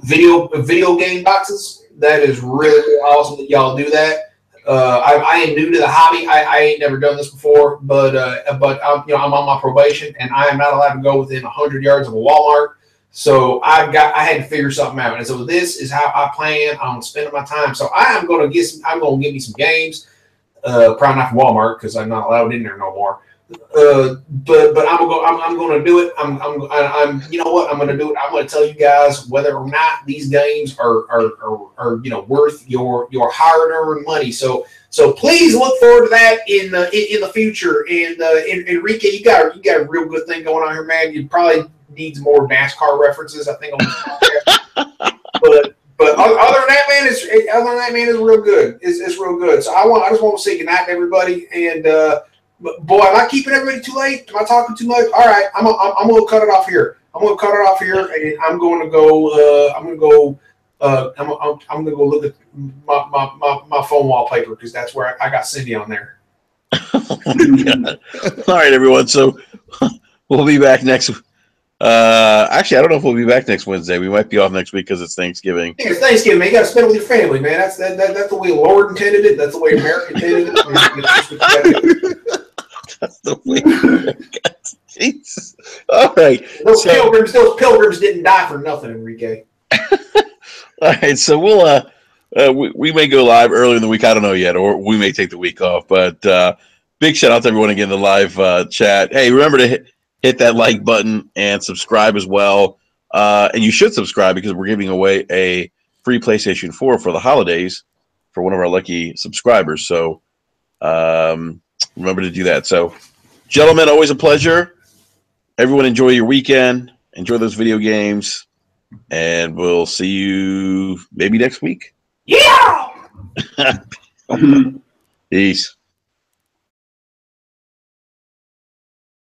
video game boxes. That is really awesome that y'all do that. I am new to the hobby. I ain't never done this before, but I'm on my probation and I am not allowed to go within 100 yards of a Walmart. So I had to figure something out, and so this is how I plan on spending my time. So I'm going to get me some games. Probably not from Walmart because I'm not allowed in there no more. But I'm going to do it. You know what? I'm going to do it. I'm going to tell you guys whether or not these games are worth your hard-earned money. So please look forward to that in the future. And Enrique, you got a real good thing going on here, man. You probably need more NASCAR references, I think, on this podcast. But other than that, man, it's real good. It's real good. So I just want to say goodnight to everybody. And boy, am I keeping everybody too late? Am I talking too much? All right, I'm gonna cut it off here. And I'm going to go. I'm gonna go look at my phone wallpaper because that's where I got Cindy on there. All right, everyone. So we'll be back next. Actually, I don't know if we'll be back next Wednesday. We might be off next week because it's Thanksgiving. Yeah, it's Thanksgiving, man. You got to spend it with your family, man. That's the way the Lord intended it. That's the way America intended it. That's the way. Jesus. All right. Those pilgrims didn't die for nothing, Enrique. All right, so we'll we may go live early in the week. I don't know yet, or we may take the week off. But big shout out to everyone again in the live chat. Hey, remember to hit that like button and subscribe as well. And you should subscribe because we're giving away a free PlayStation 4 for the holidays for one of our lucky subscribers. So remember to do that. So, gentlemen, always a pleasure. Everyone enjoy your weekend. Enjoy those video games. And we'll see you maybe next week. Yeah! Peace.